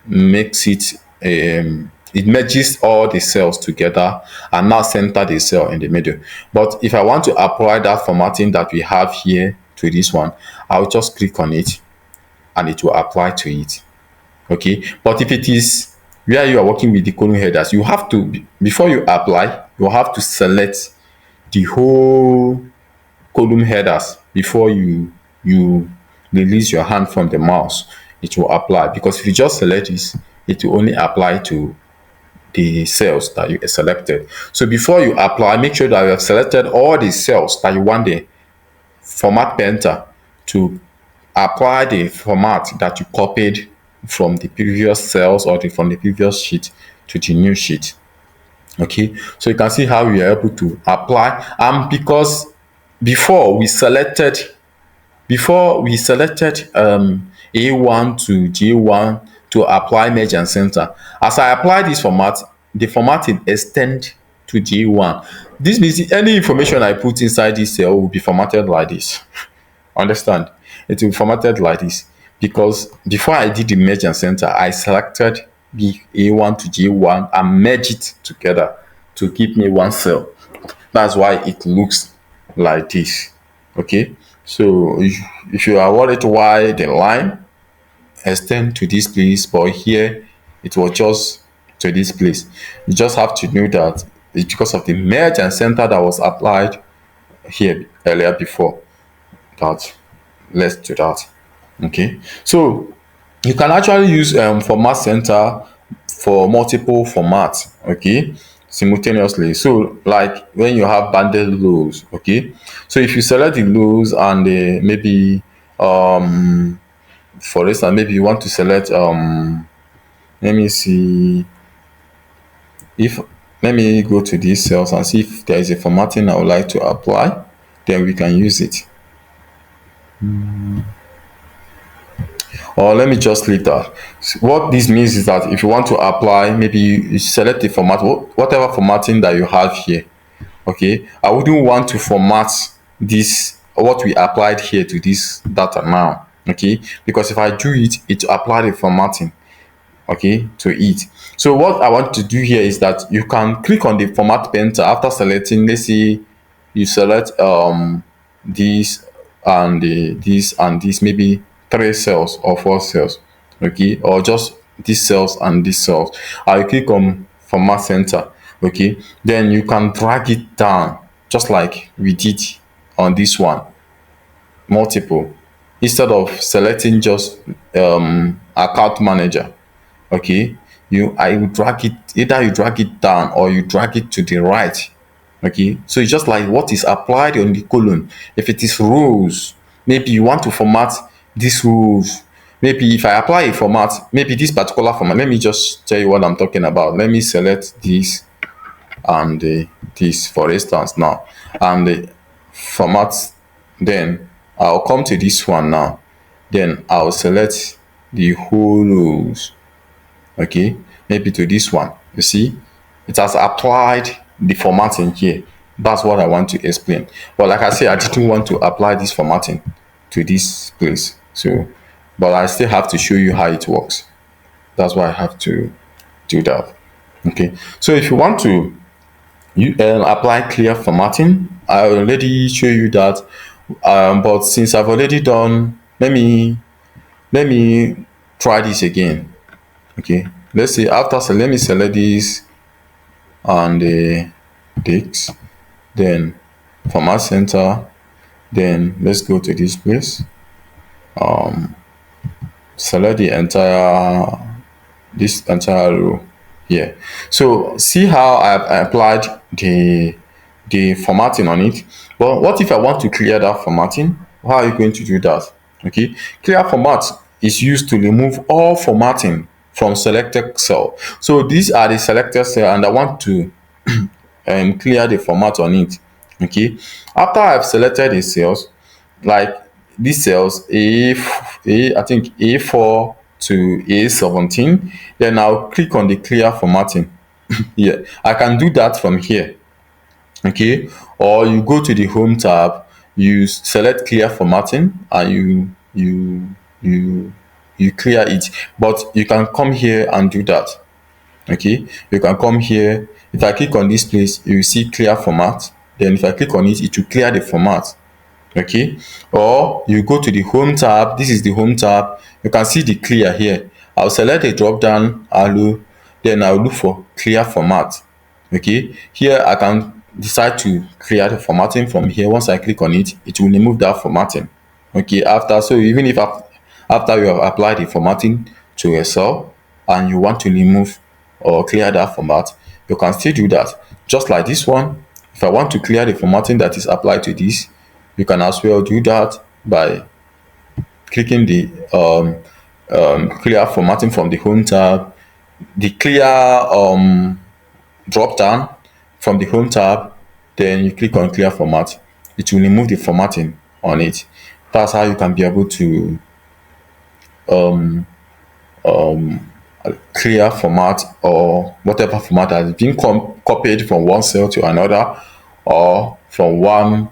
makes it, it merges all the cells together and now center the cell in the middle. But if I want to apply that formatting that we have here to this one, I'll just click on it and it will apply to it. Okay, but if it is where you are working with the column headers, you have to, before you apply, you have to select the whole column headers before you release your hand from the mouse. It will apply, because if you just select this, it will only apply to the cells that you selected. So before you apply, make sure that you have selected all the cells that you want the format painter to apply the format that you copied from the previous cells or from the previous sheet to the new sheet. Okay, so you can see how we are able to apply. And because before we selected A1 to J1 to apply merge and center, as I apply this format, the formatting extend to J1. This means any information I put inside this cell will be formatted like this. Understand? It will be formatted like this, because before I did the merge and center, I selected the A1 to J1 and merge it together to give me one cell. That's why it looks like this. Okay, so if you are worried why the line extend to this place, but here it was just to this place, you just have to know that it's because of the merge and center that was applied here earlier before that led to that. Okay, so you can actually use format center for multiple formats, okay, simultaneously. So like when you have banded rows, okay, so if you select the rows and maybe for instance, maybe you want to select let me see, if let me go to these cells and see if there is a formatting I would like to apply, then we can use it. or let me just leave that. What this means is that if you want to apply, maybe you select the format, whatever formatting that you have here. Okay, I wouldn't want to format this what we applied here to this data now. Okay, because if I do it, it will apply the formatting, okay, to it. So what I want to do here is that you can click on the format painter after selecting. Let's say you select this and this and this, maybe 3 cells or 4 cells, okay, or just these cells and these cells. I click on format center, okay, then you can drag it down just like we did on this one, multiple, instead of selecting just account manager. Okay, I will drag it, either you drag it down or you drag it to the right. Okay, so it's just like what is applied on the column. If it is rows, maybe you want to format these rows. Maybe if I apply a format, maybe this particular format, let me just tell you what I'm talking about. Let me select this and this, for instance, now, and the format. Then I'll come to this one now, then I'll select the whole rows. Okay, maybe to this one. You see, it has applied the formatting here. That's what I want to explain. But like I said, I didn't want to apply this formatting to this place, so but I still have to show you how it works. That's why I have to do that. Okay, so if you want to apply clear formatting, I already show you that, but since I've already done, let me try this again. Okay, let's say after, so let me select this and the dicks, then format center, then let's go to this place, select the entire, this entire row here. So see how I've applied the formatting on it. But what if I want to clear that formatting? How are you going to do that? Okay, clear format is used to remove all formatting from selected cell. So these are the selected cell and I want to clear the format on it. Okay, after I've selected the cells, like these cells, I think A4 to A17, then I'll click on the clear formatting. Yeah, I can do that from here. Okay, or you go to the home tab, you select clear formatting and you clear it. But you can come here and do that. Okay, you can come here. If I click on this place, you will see clear format. Then if I click on it, it will clear the format. Okay, or you go to the home tab. This is the home tab. You can see the clear here. I'll select a drop down arrow, then I'll look for clear format. Okay, here I can decide to clear the formatting from here. Once I click on it, it will remove that formatting. Okay, after, so even if after you have applied the formatting to a cell and you want to remove or clear that format, you can still do that. Just like this one, if I want to clear the formatting that is applied to this, you can as well do that by clicking the clear formatting from the home tab, the clear drop down from the home tab, then you click on clear format. It will remove the formatting on it. That's how you can be able to clear format or whatever format has been copied from one cell to another, or from one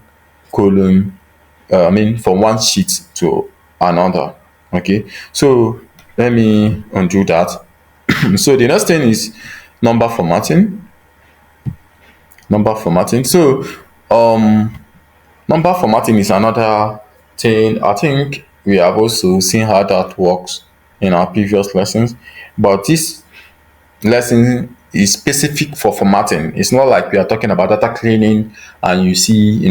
column, from one sheet to another. Okay, so let me undo that. So the next thing is number formatting. So number formatting is another thing. I think we have also seen how that works in our previous lessons, but this lesson is specific for formatting. It's not like we are talking about data cleaning and you see,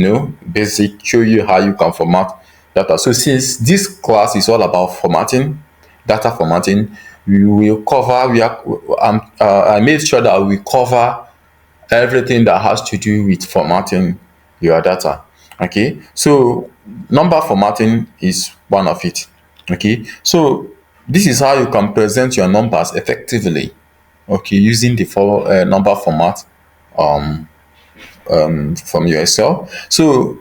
basic, show you how you can format data. So since this class is all about formatting, data formatting, we will cover, I made sure that we cover everything that has to do with formatting your data. Okay, so number formatting is one of it. Okay, so this is how you can present your numbers effectively, okay, using the number format from your Excel. So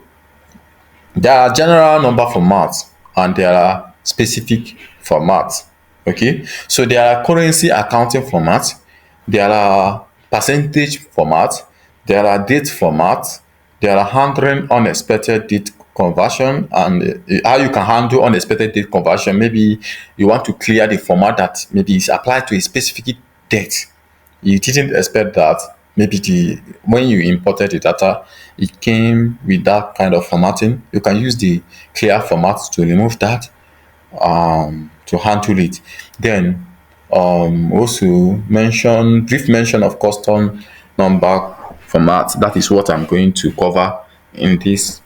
there are general number formats and there are specific formats. Okay, so there are currency accounting formats, there are percentage formats, there are date formats, there are handling unexpected date conversion, and how you can handle unexpected date conversion. Maybe you want to clear the format that maybe is applied to a specific date. You didn't expect that. Maybe the when you imported the data, it came with that kind of formatting. You can use the clear format to remove that, to handle it. Then also mention brief mention of custom number format. That is what I'm going to cover in this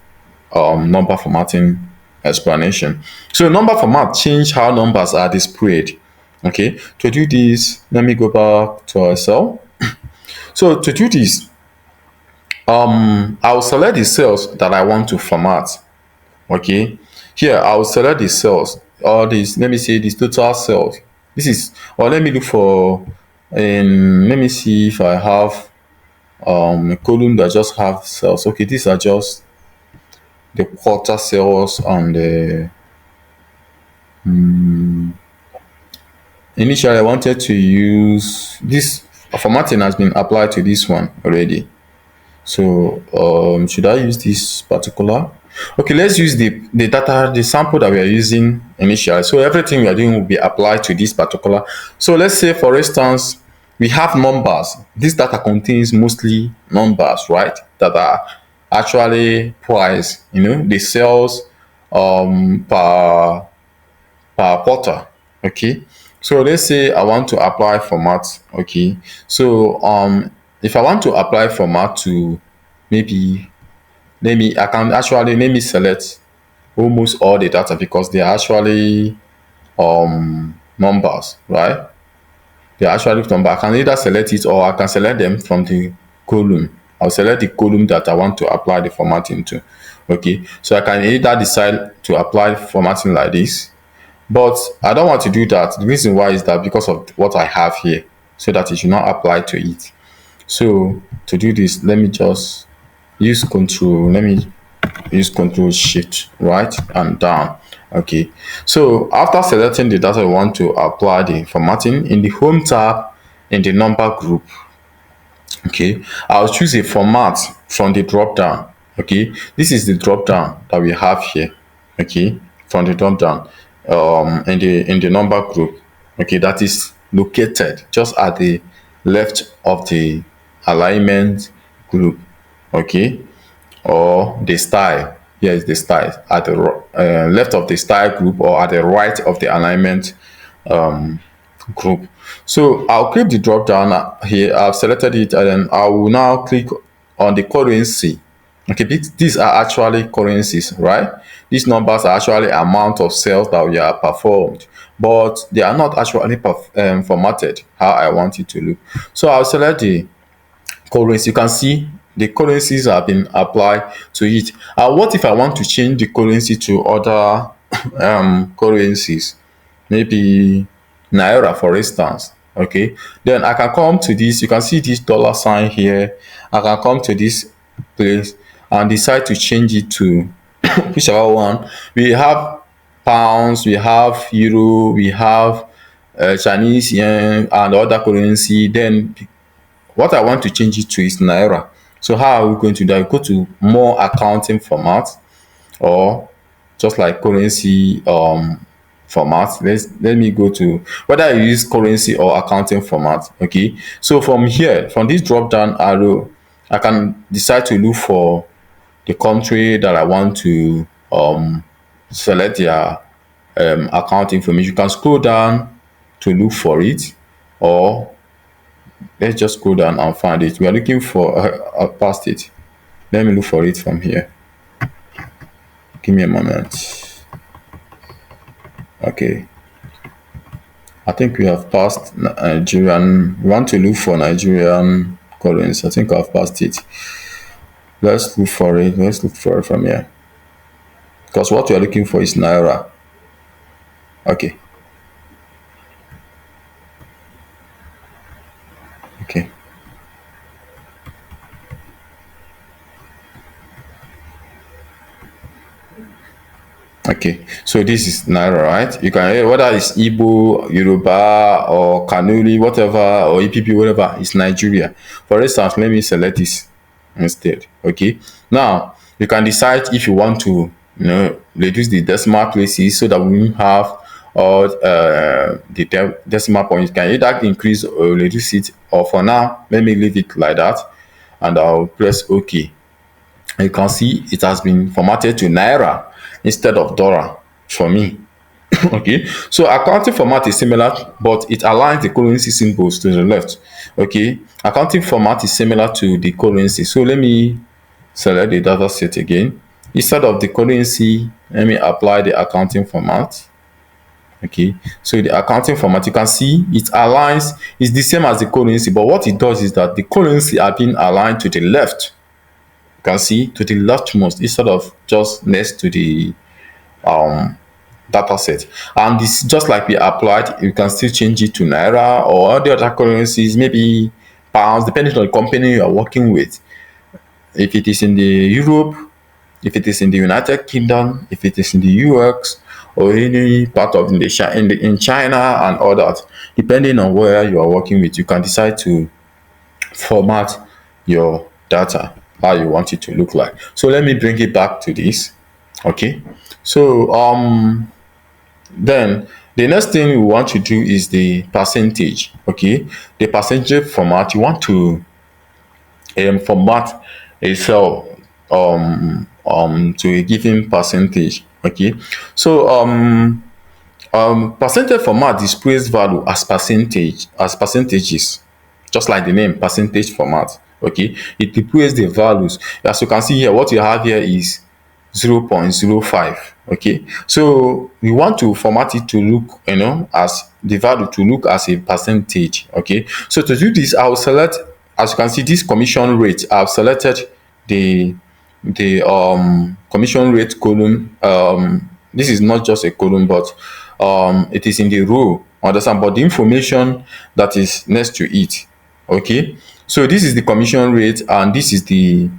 number formatting explanation. So number format change how numbers are displayed. Okay, to do this, let me go back to Excel. So to do this, I'll select the cells that I want to format. Okay, here I'll select the cells, all these, let me say this total cells. This is, or let me look for, let me see if I have a column that just have cells. Okay, these are just the quarter cells, and the initially I wanted to use this formatting has been applied to this one already. So should I use this particular? Okay, let's use the data, the sample that we are using initially. So everything we are doing will be applied to this particular. So let's say, for instance, we have numbers. This data contains mostly numbers, right? That are actually price, the sales per quarter. Okay, so let's say I want to apply format. Okay, so if I want to apply format to, maybe, I can actually, let me select almost all the data because they are actually numbers, right? They are actually numbers. I can either select it, or I can select them from the column. I'll select the column that I want to apply the formatting to. Okay, so I can either decide to apply formatting like this, but I don't want to do that. The reason why is that because of what I have here, so that it should not apply to it. So to do this, let me just use control. Let me use control shift right and down. Okay, so after selecting the data we want to apply the formatting, in the home tab, in the number group, okay, I'll choose a format from the drop down. Okay, this is the drop down that we have here. Okay, from the drop down, in the number group. Okay, that is located just at the left of the alignment group. Okay, or the style. Here is the style at the left of the style group, or at the right of the alignment group. So I'll click the drop down here. I've selected it, and then I will now click on the currency. Okay, these are actually currencies, right? These numbers are actually amount of sales that we are performed, but they are not actually formatted how I want it to look. So I'll select the currency. You can see the currencies have been applied to it. What if I want to change the currency to other currencies? Maybe naira, for instance. Okay, then I can come to this. You can see this dollar sign here. I can come to this place and decide to change it to whichever one. We have pounds, we have euro, we have Chinese yen and other currency. Then what I want to change it to is naira. So how are we going to do that? Go to more accounting format, or just like currency format. Let me go to whether I use currency or accounting format. Okay, so from here, from this drop down arrow, I can decide to look for the country that I want to select their account information. You can scroll down to look for it, or let's just go down and find it. We are looking for past it. Let me look for it from here. Give me a moment. Okay, I think we have passed Nigerian. We want to look for Nigerian currency. I think I've passed it. Let's look for it. Let's look for it from here, because what we are looking for is naira. Okay. Okay. Okay, so this is Naira, right? You can, whether it's Igbo, Yoruba, or Kanuri, whatever, or EPP, whatever, it's Nigeria. For instance, let me select this instead. Okay, now you can decide if you want to, reduce the decimal places so that we have all the decimal points. You can either increase or reduce it, or for now, let me leave it like that, and I'll press OK. You can see it has been formatted to Naira instead of dollar for me. Okay, so accounting format is similar, but it aligns the currency symbols to the left. Okay, accounting format is similar to the currency. So let me select the data set again. Instead of the currency, let me apply the accounting format. Okay, so the accounting format, you can see it aligns, it's the same as the currency, but what it does is that the currency are being aligned to the left. You can see to the leftmost instead of just next to the data set. And this, just like we applied, you can still change it to Naira or other currencies, maybe pounds, depending on the company you are working with. If it is in the Europe, if it is in the United Kingdom, if it is in the US, or any part of in China and all that, depending on where you are working with, you can decide to format your data how you want it to look like. So let me bring it back to this. Okay, so then the next thing we want to do is the percentage. Okay, the percentage format, you want to format a cell to a given percentage. Okay, so percentage format displays value as percentages, just like the name percentage format. Okay, it displays the values. As you can see here, what you have here is 0.05. Okay, so we want to format it to look, as the value to look as a percentage. Okay, so to do this, I'll select, as you can see, this commission rate. I've selected the commission rate column. This is not just a column, but it is in the row, understand, but the information that is next to it. Okay, so this is the commission rate, and this is the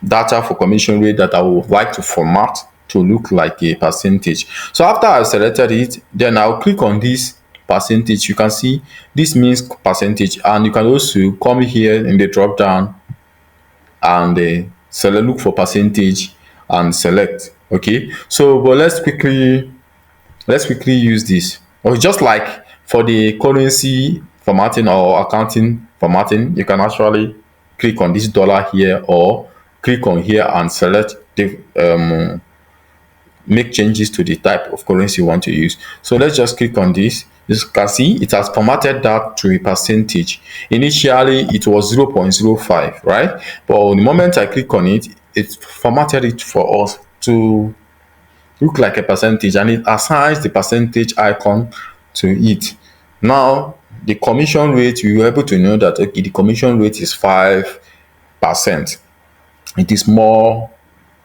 data for commission rate that I would like to format to look like a percentage. So after I've selected it, then I'll click on this percentage. You can see this means percentage, and you can also come here in the drop down and select, look for percentage and select. Okay, so but let's quickly use this. Or just like for the currency formatting or accounting formatting, you can actually click on this dollar here, or click on here and select the make changes to the type of currency you want to use. So let's just click on this. As you can see, it has formatted that to a percentage. Initially it was 0.05, right? But the moment I click on it, it formatted it for us to look like a percentage, and it assigns the percentage icon to it. Now the commission rate, you were able to know that, okay, the commission rate is 5%. It is more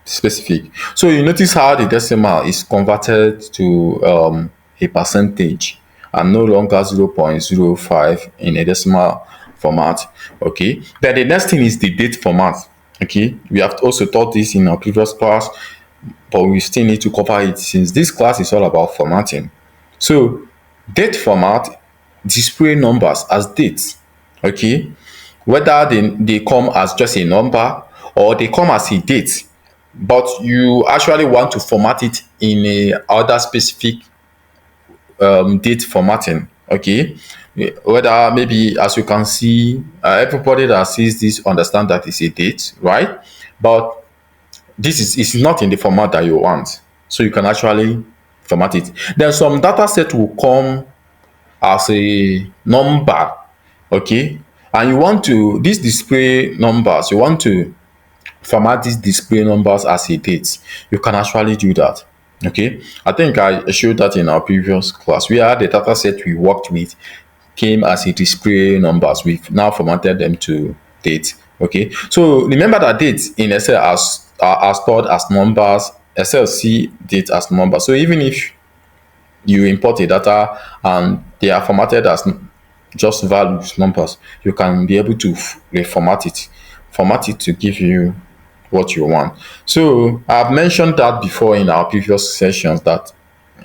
specific. So you notice how the decimal is converted to a percentage and no longer 0.05 in a decimal format. Okay, then the next thing is the date format. Okay, we have also taught this in our previous class, but we still need to cover it since this class is all about formatting. So date format display numbers as dates. Okay, whether they come as just a number or they come as a date, but you actually want to format it in a other specific date formatting. Okay, whether maybe, as you can see, everybody that sees this understand that it's a date, right? But this is not in the format that you want, so you can actually format it. Then some data set will come as a number. Okay, and you want to this display numbers, you want to format these display numbers as a date. You can actually do that. Okay, I think I showed that in our previous class where the data set we worked with came as a display numbers. We've now formatted them to date. Okay, so remember that dates in Excel are stored as numbers. Excel see date as numbers. So even if you import a data and they are formatted as just values, numbers, you can be able to reformat it, format it to give you what you want. So I've mentioned that before in our previous sessions that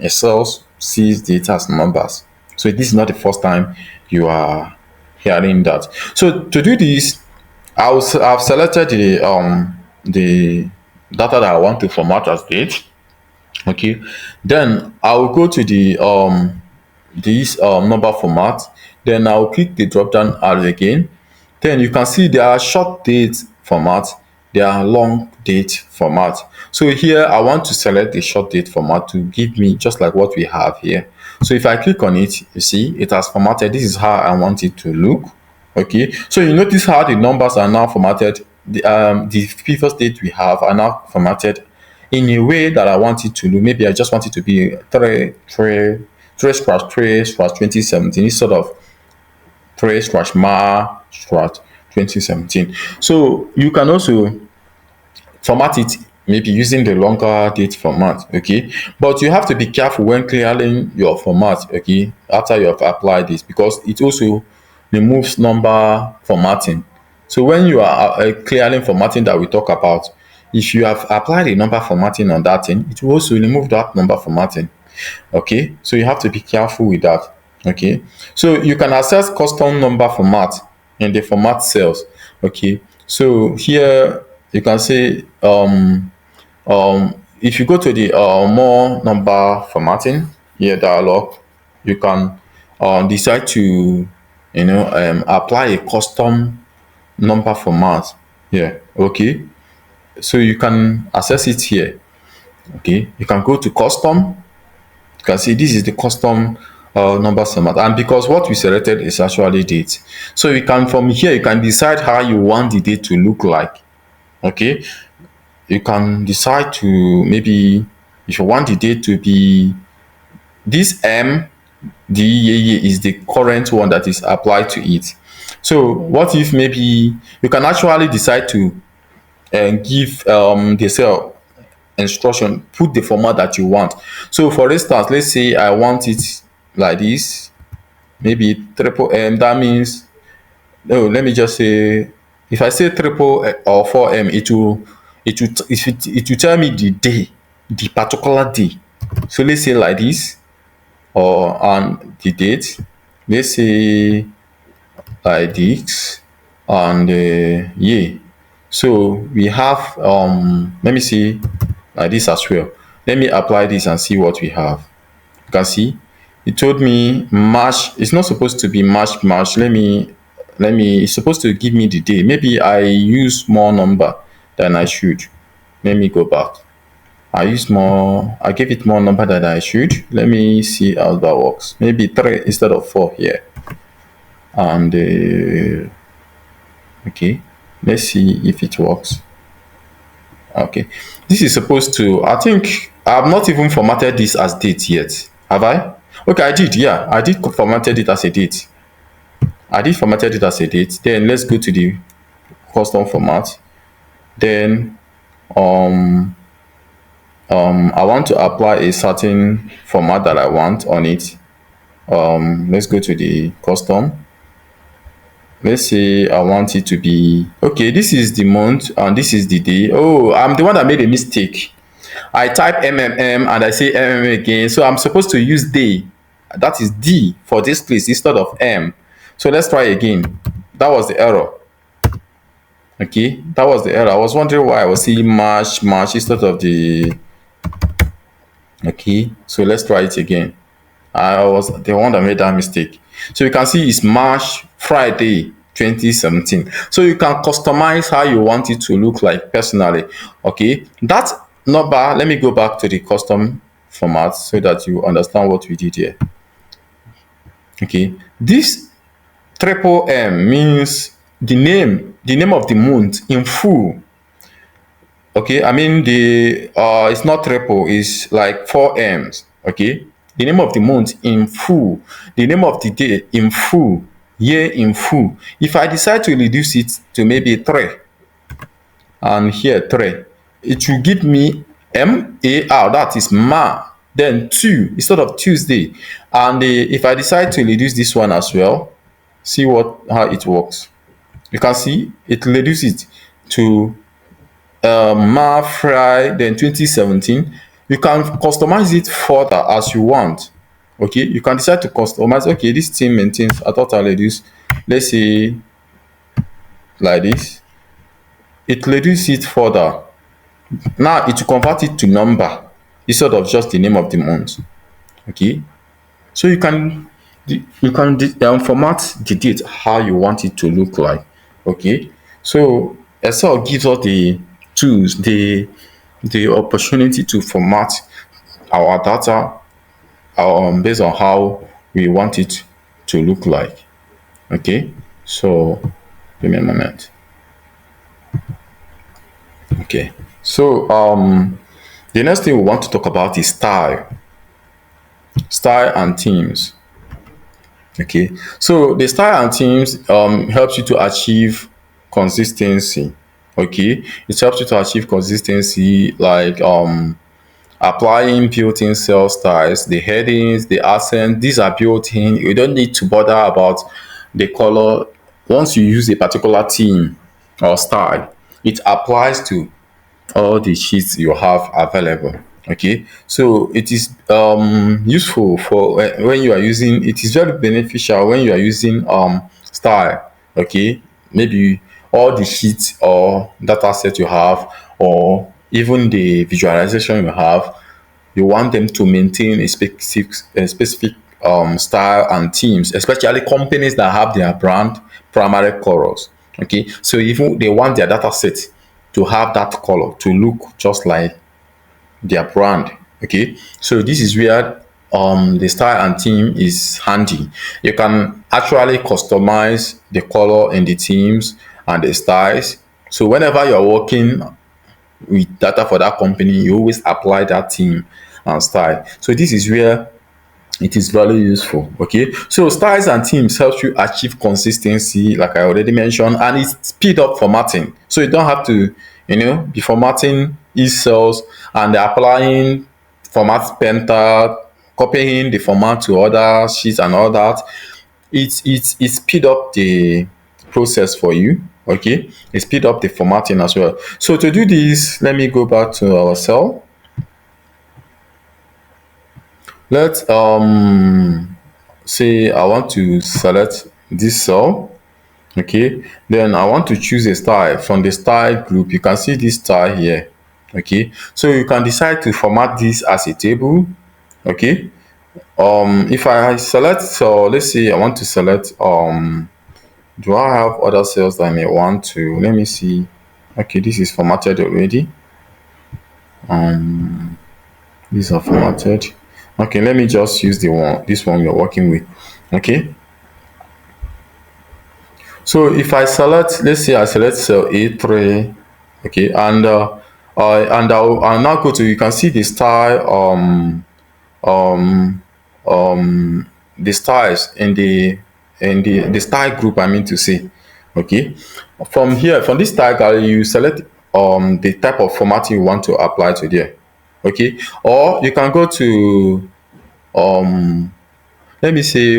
Excel sees data as numbers. So this is not the first time you are hearing that. So to do this, I've selected the data that I want to format as date. Okay, then I will go to the this number format. Then I'll click the drop down arrow again. Then you can see there are short date format, there are long date format. So here I want to select the short date format to give me just like what we have here. So if I click on it, you see it has formatted. This is how I want it to look. Okay, so you notice how the numbers are now formatted. The previous date we have are now formatted in a way that I want it to look. Maybe I just want it to be 3/3/2017 instead of 3/March/2017. So you can also format it maybe using the longer date format. Okay, but you have to be careful when clearing your format. Okay, after you have applied this, because it also removes number formatting. So when you are clearing formatting that we talk about, if you have applied a number formatting on that thing, it will also remove that number formatting. Okay, so you have to be careful with that. Okay, so you can access custom number format in the format cells. Okay, so here you can say if you go to the more number formatting here dialog, you can decide to apply a custom number format here. Okay, so you can access it here. Okay, you can go to custom. You can see this is the custom number format, and because what we selected is actually date, so you can from here you can decide how you want the date to look like. Okay, you can decide to maybe if you want the date to be this the year is the current one that is applied to it. So what if maybe you can actually decide to give the cell instruction, put the format that you want. So for instance, let's say I want it like this, maybe triple M. That means, no, let me just say, if I say triple or 4M, it will tell me the day, the particular day. So let's say like this, or on the date, let's say like this, and year. So we have let me see like this as well. Let me apply this and see what we have. You can see it told me March. It's not supposed to be March. Let me it's supposed to give me the day. Maybe I use more number than I should. Let me go back. I gave it more number than I should. Let me see how that works. Maybe 3 instead of 4 here. And okay, let's see if it works. Okay, this is supposed to, I think I've not even formatted this as date yet, have I? Okay, I did. Yeah, I did formatted it as a date. I did formatted it as a date. Then let's go to the custom format. Then I want to apply a certain format that I want on it. Let's go to the custom. Let's say I want it to be, okay, this is the month and this is the day. Oh, I'm the one that made a mistake. I type MMM and I say MMM again. So I'm supposed to use day. That is D for this place instead of M. So let's try again. That was the error. Okay, that was the error. I was wondering why I was seeing March instead of the. Okay, so let's try it again. I was the one that made that mistake. So you can see it's March Friday 2017. So you can customize how you want it to look like personally. Okay, that number, let me go back to the custom format so that you understand what we did here. Okay, this triple M means the name of the month in full. Okay, I mean the it's not triple, it's like 4 M's. Okay, the name of the month in full, the name of the day in full, year in full. If I decide to reduce it to maybe 3 and here 3, it will give me MAR, that is Ma, then 2 instead of Tuesday. And if I decide to reduce this one as well, see how it works. You can see it reduces it to Fry, then 2017. You can customize it further as you want. Okay, you can decide to customize. Okay, this team maintains a total reduce, let's say like this. It reduce it further. Now it will convert it to number instead of just the name of the month. Okay, so you can format the date how you want it to look like. Okay, so Excel gives us the tools, the opportunity to format our data based on how we want it to look like. Okay, so give me a moment. Okay, so the next thing we want to talk about is style and themes. Okay, so the style and themes helps you to achieve consistency. Okay, it helps you to achieve consistency like applying built-in cell styles, the headings, the accent. These are built-in. You don't need to bother about the color. Once you use a particular theme or style, it applies to all the sheets you have available. Okay, so it is useful for when you are using, it is very beneficial when you are using style. Okay, maybe all the sheets or data set you have, or even the visualization you have, you want them to maintain a specific style and themes, especially companies that have their brand primary colors. Okay, so even they want their data set to have that color to look just like their brand. Okay, so this is where the style and theme is handy. You can actually customize the color in the themes and the styles. So whenever you're working with data for that company, you always apply that theme and style. So this is where it is very useful. Okay, so styles and themes helps you achieve consistency like I already mentioned, and it speed up formatting, so you don't have to be formatting each cells and applying format painter, copying the format to other sheets and all that. It speed up the process for you. Okay, it speed up the formatting as well. So to do this, let me go back to our cell. Let's say I want to select this cell. Okay, then I want to choose a style from the style group. You can see this style here. Okay, so you can decide to format this as a table. Okay, if I select, so let's say I want to select do I have other cells that I may want to, let me see. Okay, this is formatted already. These are formatted. Okay, let me just use this one you're working with. Okay, so if I select, let's say I select cell A3. Okay, and I'll now go to, you can see the style um the styles in the style group, I mean to say. Okay, from here, from this style gallery, you select the type of formatting you want to apply to there. Okay, or you can go to let me say,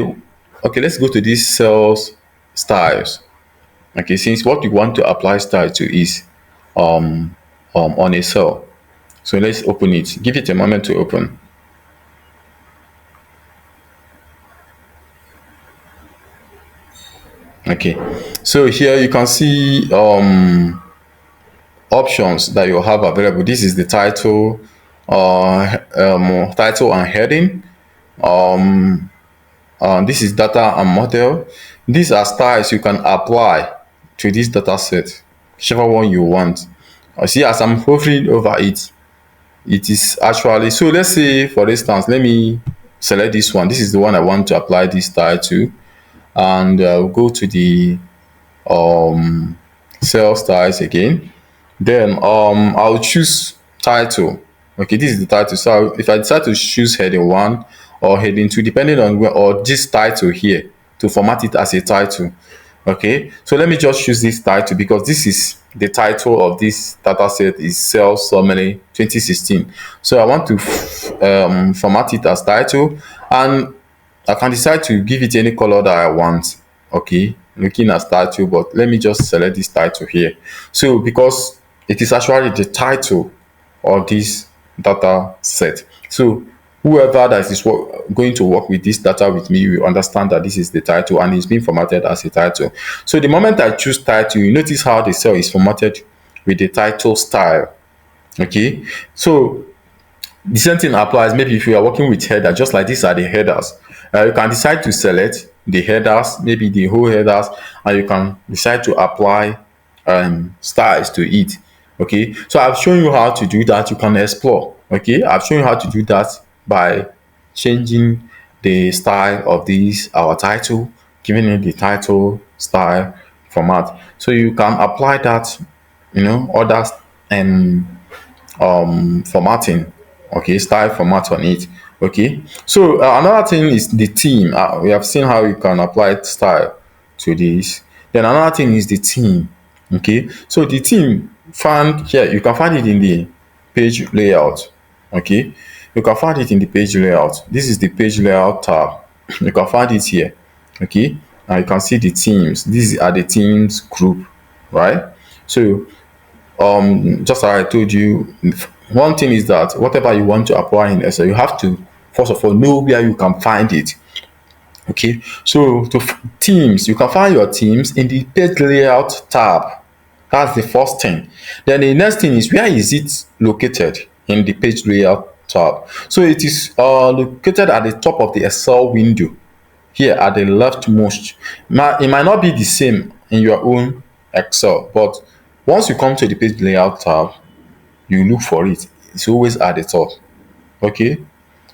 okay, let's go to these cells styles. Okay, since what you want to apply style to is on a cell, so let's open it, give it a moment to open. Okay, so here you can see options that you have available. This is the title, title and heading. This is data and model. These are styles you can apply to this data set, whichever one you want. See, as I'm hovering over it, it is actually, so let's say for instance, let me select this one. This is the one I want to apply this style to, and I'll go to the cell styles again. Then I'll choose title. Okay, this is the title. So if I decide to choose heading 1 or heading 2, depending on where, or this title here, to format it as a title. Okay, so let me just choose this title because this is the title of this data set is cell summary 2016. So I want to format it as title, and I can decide to give it any color that I want. Okay, looking at title, but let me just select this title here. So because It is actually the title of this data set. So whoever that is going to work with this data with me will understand that this is the title and it's being formatted as a title. So the moment I choose title, you notice how the cell is formatted with the title style. Okay, so the same thing applies maybe if you are working with header, just like these are the headers. You can decide to select the headers, maybe the whole headers, and you can decide to apply styles to it. Okay, so I've shown you how to do that. You can explore. Okay, I've shown you how to do that by changing the style of this our title, giving it the title style format. So you can apply that, other um formatting, okay, style format on it. Okay, so another thing is the theme. We have seen how you can apply style to this. Then another thing is the theme. Okay, so the theme found here, you can find it in the page layout. Okay, you can find it in the page layout. This is the page layout tab. You can find it here. Okay, and you can see the themes. These are the themes group, right? So just like I told you, one thing is that whatever you want to apply in Excel, you have to first of all know where you can find it. Okay, so themes, you can find your themes in the page layout tab. That's the first thing. Then the next thing is, where is it located in the page layout tab? So it is located at the top of the Excel window, here at the leftmost. It might not be the same in your own Excel, but once you come to the page layout tab, you look for it. It's always at the top. Okay,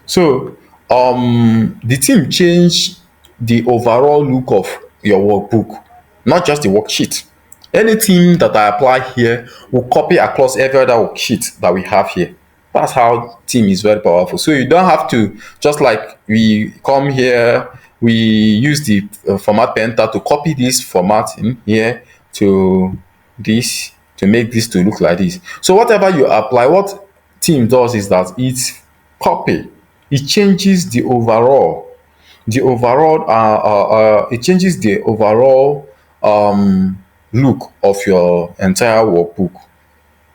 so the team change the overall look of your workbook, not just the worksheet. Anything that I apply here will copy across every other worksheet that we have here. That's how team is very powerful. So you don't have to, just like we come here, we use the format painter to copy this format in here to this, to make this to look like this. So whatever you apply, what team does is that it copy, it changes it changes the overall look of your entire workbook.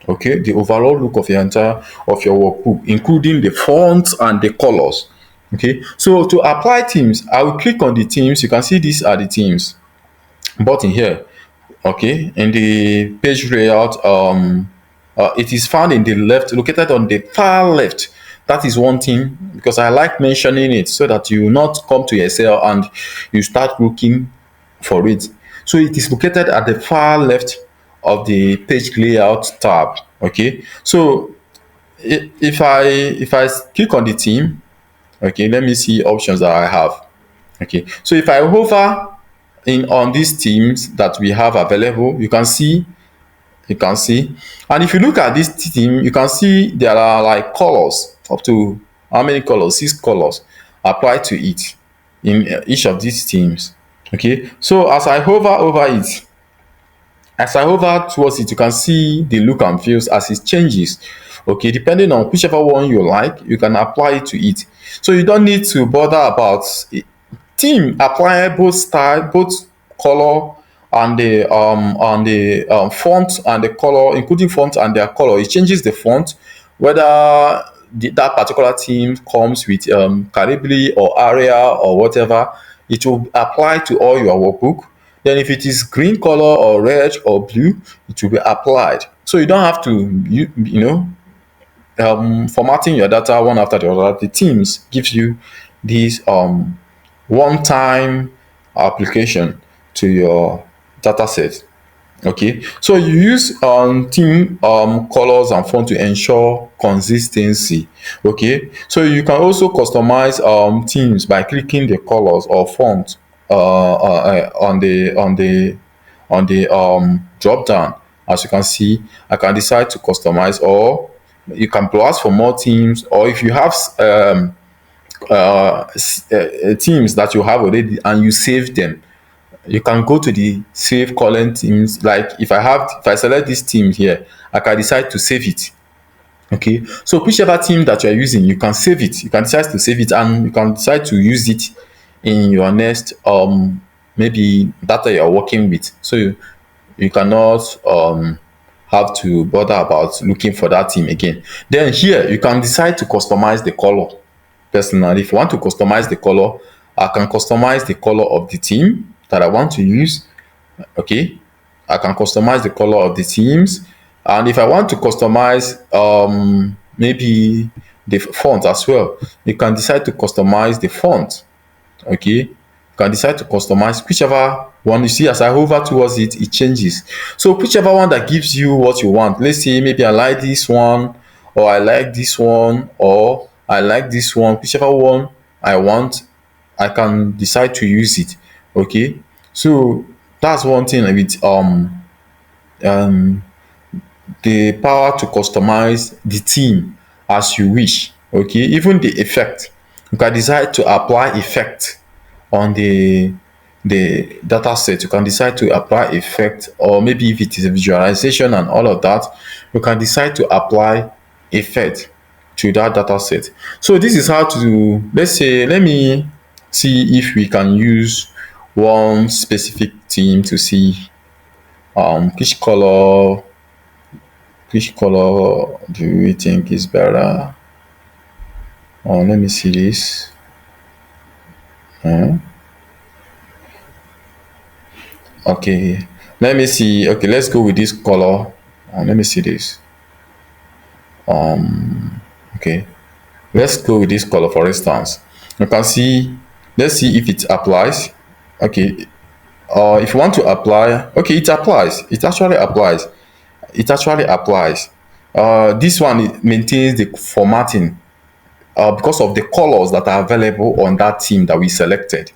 Okay, the overall look of your entire of your workbook, including the fonts and the colors. Okay, so to apply themes, I will click on the themes. You can see these are the themes button here. Okay, in the page layout, it is found in the left, located on the far left. That is one thing, because I like mentioning it so that you will not come to Excel and you start looking for it. So it is located at the far left of the page layout tab. Okay, so if I click on the theme, okay, let me see options that I have. Okay, so if I hover in on these themes that we have available, you can see, and if you look at this theme, you can see there are like colors, up to how many colors? 6 colors applied to it in each of these themes. Okay, so as I hover towards it, you can see the look and feels as it changes. Okay, depending on whichever one you like, you can apply it to it. So you don't need to bother about theme. Apply both style, both color, and the font and the color, including font and their color. It changes the font, whether that particular theme comes with Calibri or Area or whatever. It will apply to all your workbook. Then if it is green color or red or blue, it will be applied. So you don't have to formatting your data one after the other. The themes gives you this one-time application to your data set. Okay, so you use theme colors and font to ensure consistency. Okay, so you can also customize themes by clicking the colors or font on the drop down. As you can see, I can decide to customize, or you can browse for more themes, or if you have themes that you have already and you save them, you can go to the save current themes. Like if I select this theme here, I can decide to save it. Okay, so whichever theme that you are using, you can save it. You can decide to save it, and you can decide to use it in your next maybe data you are working with. So you cannot have to bother about looking for that team again. Then here you can decide to customize the color. Personally, if you want to customize the color, I can customize the color of the team that I want to use. Okay, I can customize the color of the teams, and if I want to customize maybe the font as well, you can decide to customize the font. Okay, you can decide to customize whichever one. You see, as I hover towards it, it changes. So whichever one that gives you what you want. Let's say maybe I like this one, or I like this one, or I like this one. Whichever one I want, I can decide to use it. Okay, so that's one thing with um the power to customize the theme as you wish. Okay, even the effect, you can decide to apply effect on the data set. You can decide to apply effect, or maybe if it is a visualization and all of that, you can decide to apply effect to that data set. So this is how to, let's say, let me see if we can use one specific theme to see which color, do we think is better. Let me see this. Okay, let me see. Okay, let's go with this color. Let me see this. Okay, let's go with this color. For instance, you can see, let's see if it applies. Okay, if you want to apply, okay, it applies. It actually applies. This one, it maintains the formatting because of the colors that are available on that theme that we selected.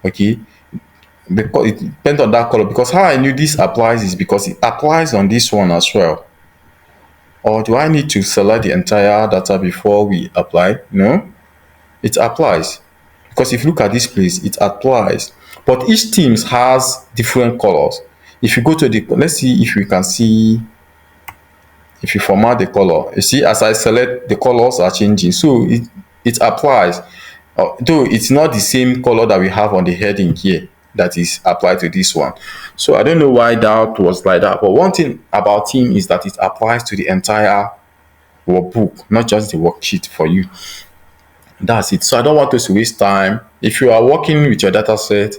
Okay, because it depends on that color. Because how I knew this applies is because it applies on this one as well. Or do I need to select the entire data before we apply? No, it applies. Because if you look at this place, it applies. But each team has different colors. If you go to the, let's see if we can see, if you format the color, you see, as I select, the colors are changing. So it applies. Though it's not the same color that we have on the heading here that is applied to this one. So I don't know why that was like that. But one thing about theme is that it applies to the entire workbook, not just the worksheet for you. That's it. So I don't want us to waste time. If you are working with your data set,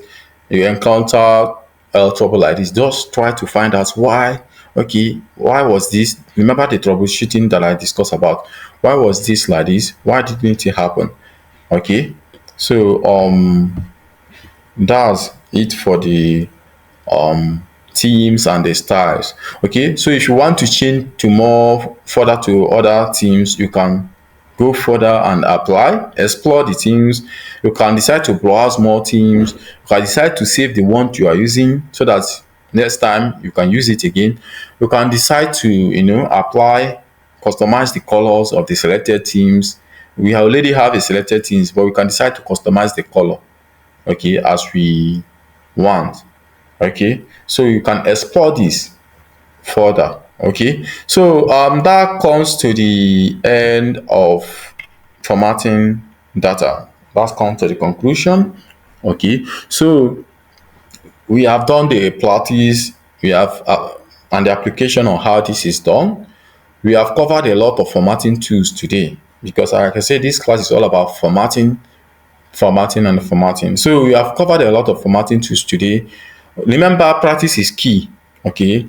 you encounter trouble like this, just try to find out why. Okay, why was this? Remember the troubleshooting that I discussed about. Why was this like this? Why didn't it happen? Okay, so that's it for the themes and the styles. Okay, so if you want to change to more further to other themes, you can go further and apply, explore the themes. You can decide to browse more themes. You can decide to save the one you are using so that next time you can use it again. You can decide to apply, customize the colors of the selected themes. We already have a selected themes, but we can decide to customize the color, okay, as we want. Okay, so you can explore this further. Okay, so that comes to the end of formatting data. That comes to the conclusion. Okay, so we have done the practice, we have and the application on how this is done. We have covered a lot of formatting tools today because, like I said, this class is all about formatting, and formatting. So we have covered a lot of formatting tools today. Remember, practice is key. Okay,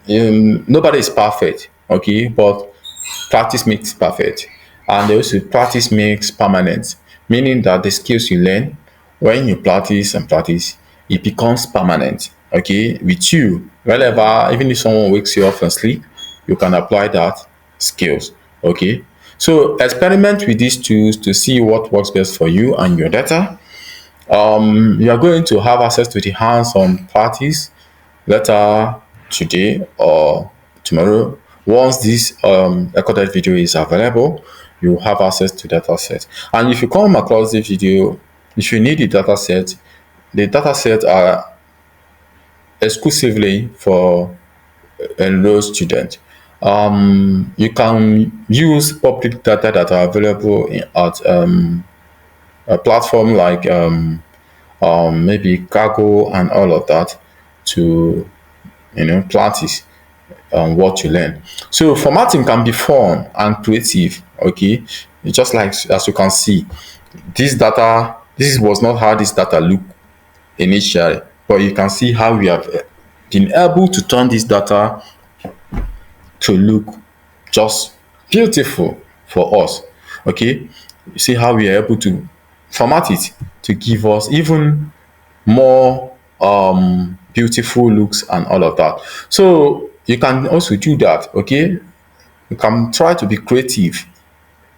nobody is perfect. Okay, but practice makes perfect, and also practice makes permanent, meaning that the skills you learn when you practice and practice, it becomes permanent. Okay, with you, wherever, even if someone wakes you up from sleep, you can apply that skills. Okay, so experiment with these tools to see what works best for you and your data. You are going to have access to the hands-on practice later today or tomorrow. Once this recorded video is available, you have access to data set. And if you come across this video, if you need the data set are exclusively for enrolled students. You can use public data that are available at a platform like maybe Cargo and all of that to practice. what you learn. So formatting can be fun and creative. Okay, just like as you can see, this was not how this data look initially, but you can see how we have been able to turn this data to look just beautiful for us. Okay, you see how we are able to format it to give us even more beautiful looks and all of that. So you can also do that. Okay, you can try to be creative,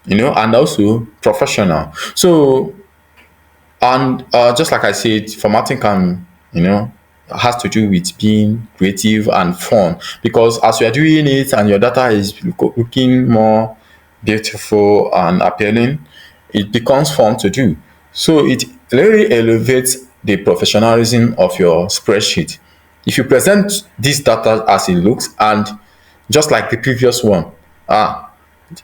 and also professional. So, and just like I said, formatting can, has to do with being creative and fun, because as you are doing it and your data is looking more beautiful and appealing, it becomes fun to do. So it really elevates the professionalism of your spreadsheet. If you present this data as it looks, and just like the previous one,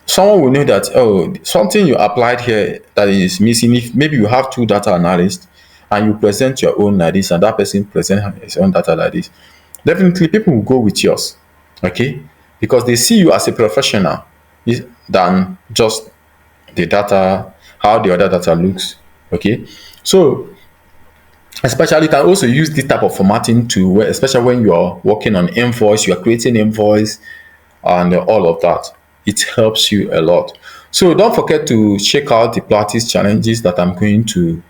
someone will know that, oh, something you applied here that is missing. If maybe you have two data analysts and you present your own like this and that person present his own data like this, definitely people will go with yours. Okay, because they see you as a professional than just the data, how the other data looks. Okay, so especially you can also use this type of formatting to, especially when you are working on invoice, you are creating invoice and all of that. It helps you a lot. So don't forget to check out the practice challenges that I'm going to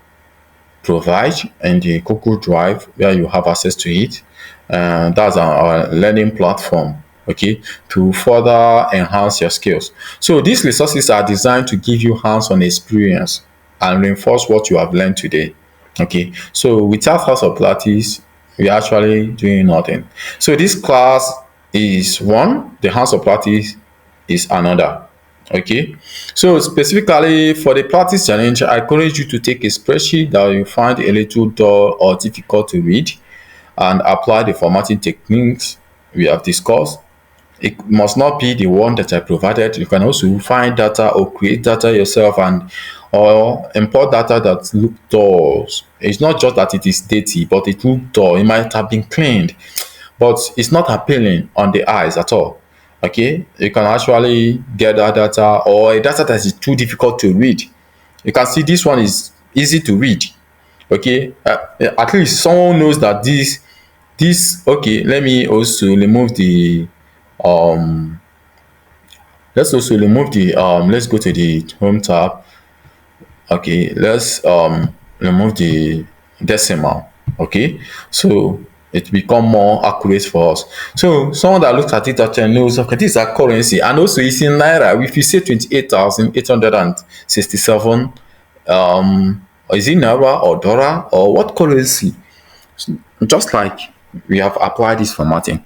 provide in the Google Drive where you have access to it. That's our learning platform, okay, to further enhance your skills. So these resources are designed to give you hands-on experience and reinforce what you have learned today. Okay, so without house of practice, we're actually doing nothing. So this class is one, the house of practice is another. Okay, so specifically for the practice challenge, I encourage you to take a spreadsheet that you find a little dull or difficult to read and apply the formatting techniques we have discussed. It must not be the one that I provided. You can also find data or create data yourself, and or import data that look dull. It's not just that it is dirty, but it look dull. It might have been cleaned, but it's not appealing on the eyes at all. Okay, you can actually get that data, or a data that is too difficult to read. You can see this one is easy to read. Okay, at least someone knows that this. Okay, let me also remove the um let's also remove the let's go to the home tab. Okay, let's remove the decimal. Okay, so it become more accurate for us. So someone that looks at it actually knows, okay, this is a currency, and also it's in naira. If you say 28,867, is it naira or dollar or what currency? Just like we have applied this formatting,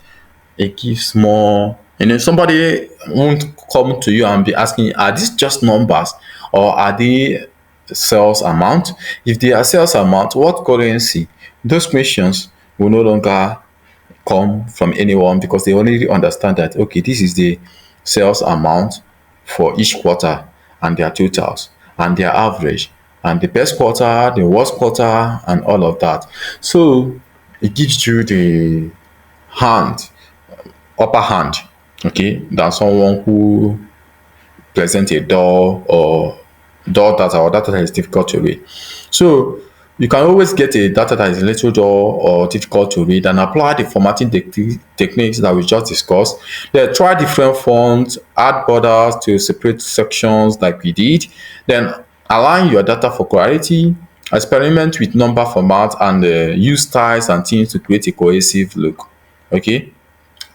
it gives more, somebody won't come to you and be asking, are these just numbers or are they sales amount? If they are sales amount, what currency? Those questions will no longer come from anyone, because they already understand that, okay, this is the sales amount for each quarter and their totals and their average and the best quarter, the worst quarter, and all of that. So it gives you the hand upper hand, okay, than someone who presents a dull or dull data, or data that is difficult to read. So you can always get a data that is a little dull or difficult to read and apply the formatting techniques that we just discussed. Then try different fonts, add borders to separate sections like we did. Then align your data for clarity, experiment with number format, and use styles and themes to create a cohesive look. Okay.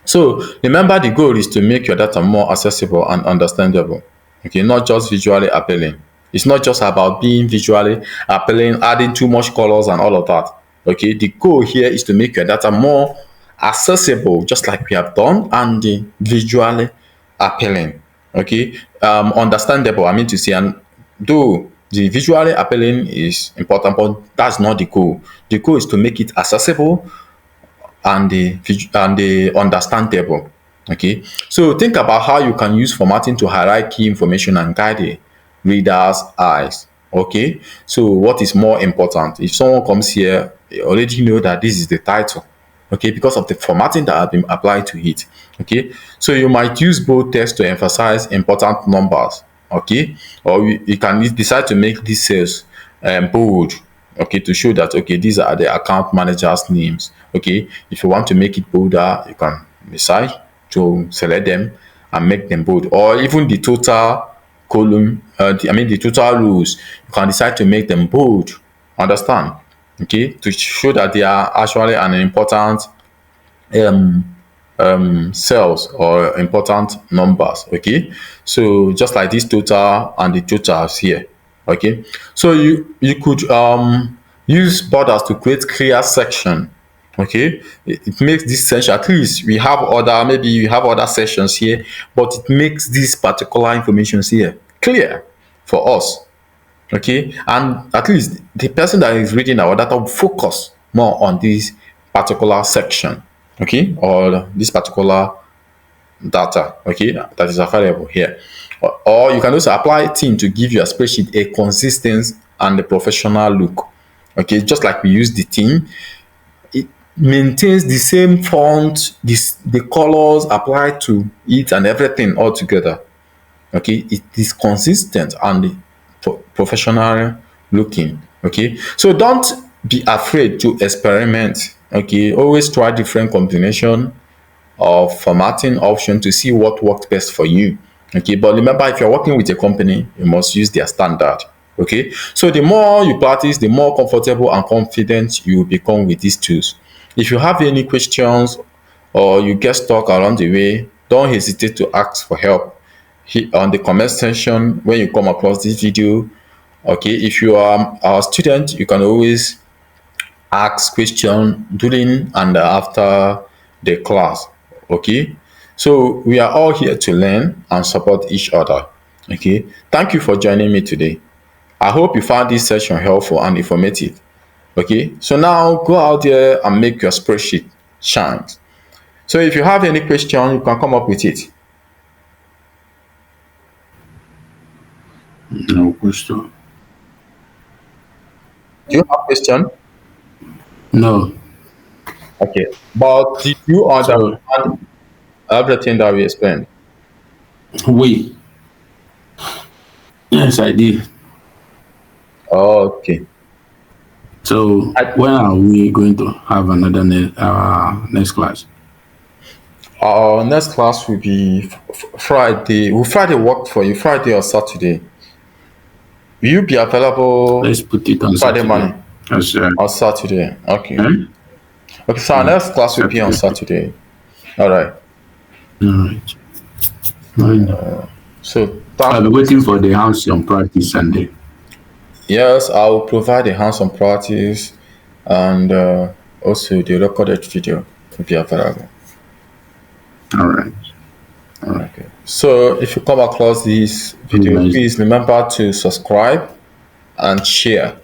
So remember, the goal is to make your data more accessible and understandable. Okay, not just visually appealing. It's not just about being visually appealing, adding too much colors and all of that. Okay, the goal here is to make your data more accessible, just like we have done, and visually appealing. Okay, understandable. I mean to say, and though the visually appealing is important, but that's not the goal. The goal is to make it accessible and the understandable. Okay, so think about how you can use formatting to highlight key information and guide the reader's eyes. Okay, so what is more important? If someone comes here, you already know that this is the title. okay, because of the formatting that has been applied to it. Okay, so you might use bold text to emphasize important numbers, okay, or you can decide to make these cells bold, okay, to show that okay, these are the account managers names. Okay, if you want to make it bolder, you can decide to select them and make them bold, or even the total column, the total rows, you can decide to make them bold. Understand? Okay, to show that they are actually an important um cells or important numbers. Okay, so just like this total and the totals here. Okay, so you could use borders to create clear section. Okay, it makes this section, at least we have other, maybe you have other sections here, but it makes this particular information here clear for us. Okay, and at least the person that is reading our data will focus more on this particular section, okay, or this particular data, okay, that is available here. Or you can also apply theme to give your spreadsheet a consistent and a professional look. Okay, just like we use the theme, it maintains the same font, the colors applied to it and everything all together. Okay, it is consistent and professional looking. Okay, so don't be afraid to experiment. Okay, always try different combination of formatting option to see what works best for you. Okay, but remember, if you're working with a company, you must use their standard. Okay, so the more you practice, the more comfortable and confident you become with these tools. If you have any questions or you get stuck along the way, don't hesitate to ask for help on the comment section when you come across this video. Okay, if you are a student, you can always ask question during and after the class. Okay, so we are all here to learn and support each other. Okay, thank you for joining me today. I hope you found this session helpful and informative. Okay, so now go out there and make your spreadsheet shine. So if you have any question, you can come up with it. No question. Do you have question? No. Okay, but did you So understand everything that we explained? wait. Yes, I did. Okay. So I, when are we going to have another next class? our next class will be Friday. Will Friday work for you? Friday or Saturday? Will you be available Let's put it on Friday Saturday. morning That's or Saturday? Okay. eh? Okay, so our Yeah, next class will be on Saturday. Saturday. All right. All right. Fine. So I'll be waiting for the hands-on practice Sunday. yes, I will provide the hands-on practice and also the recorded video will be available. All right. All right. Okay. So if you come across this Have a video, nice day. please remember to subscribe and share.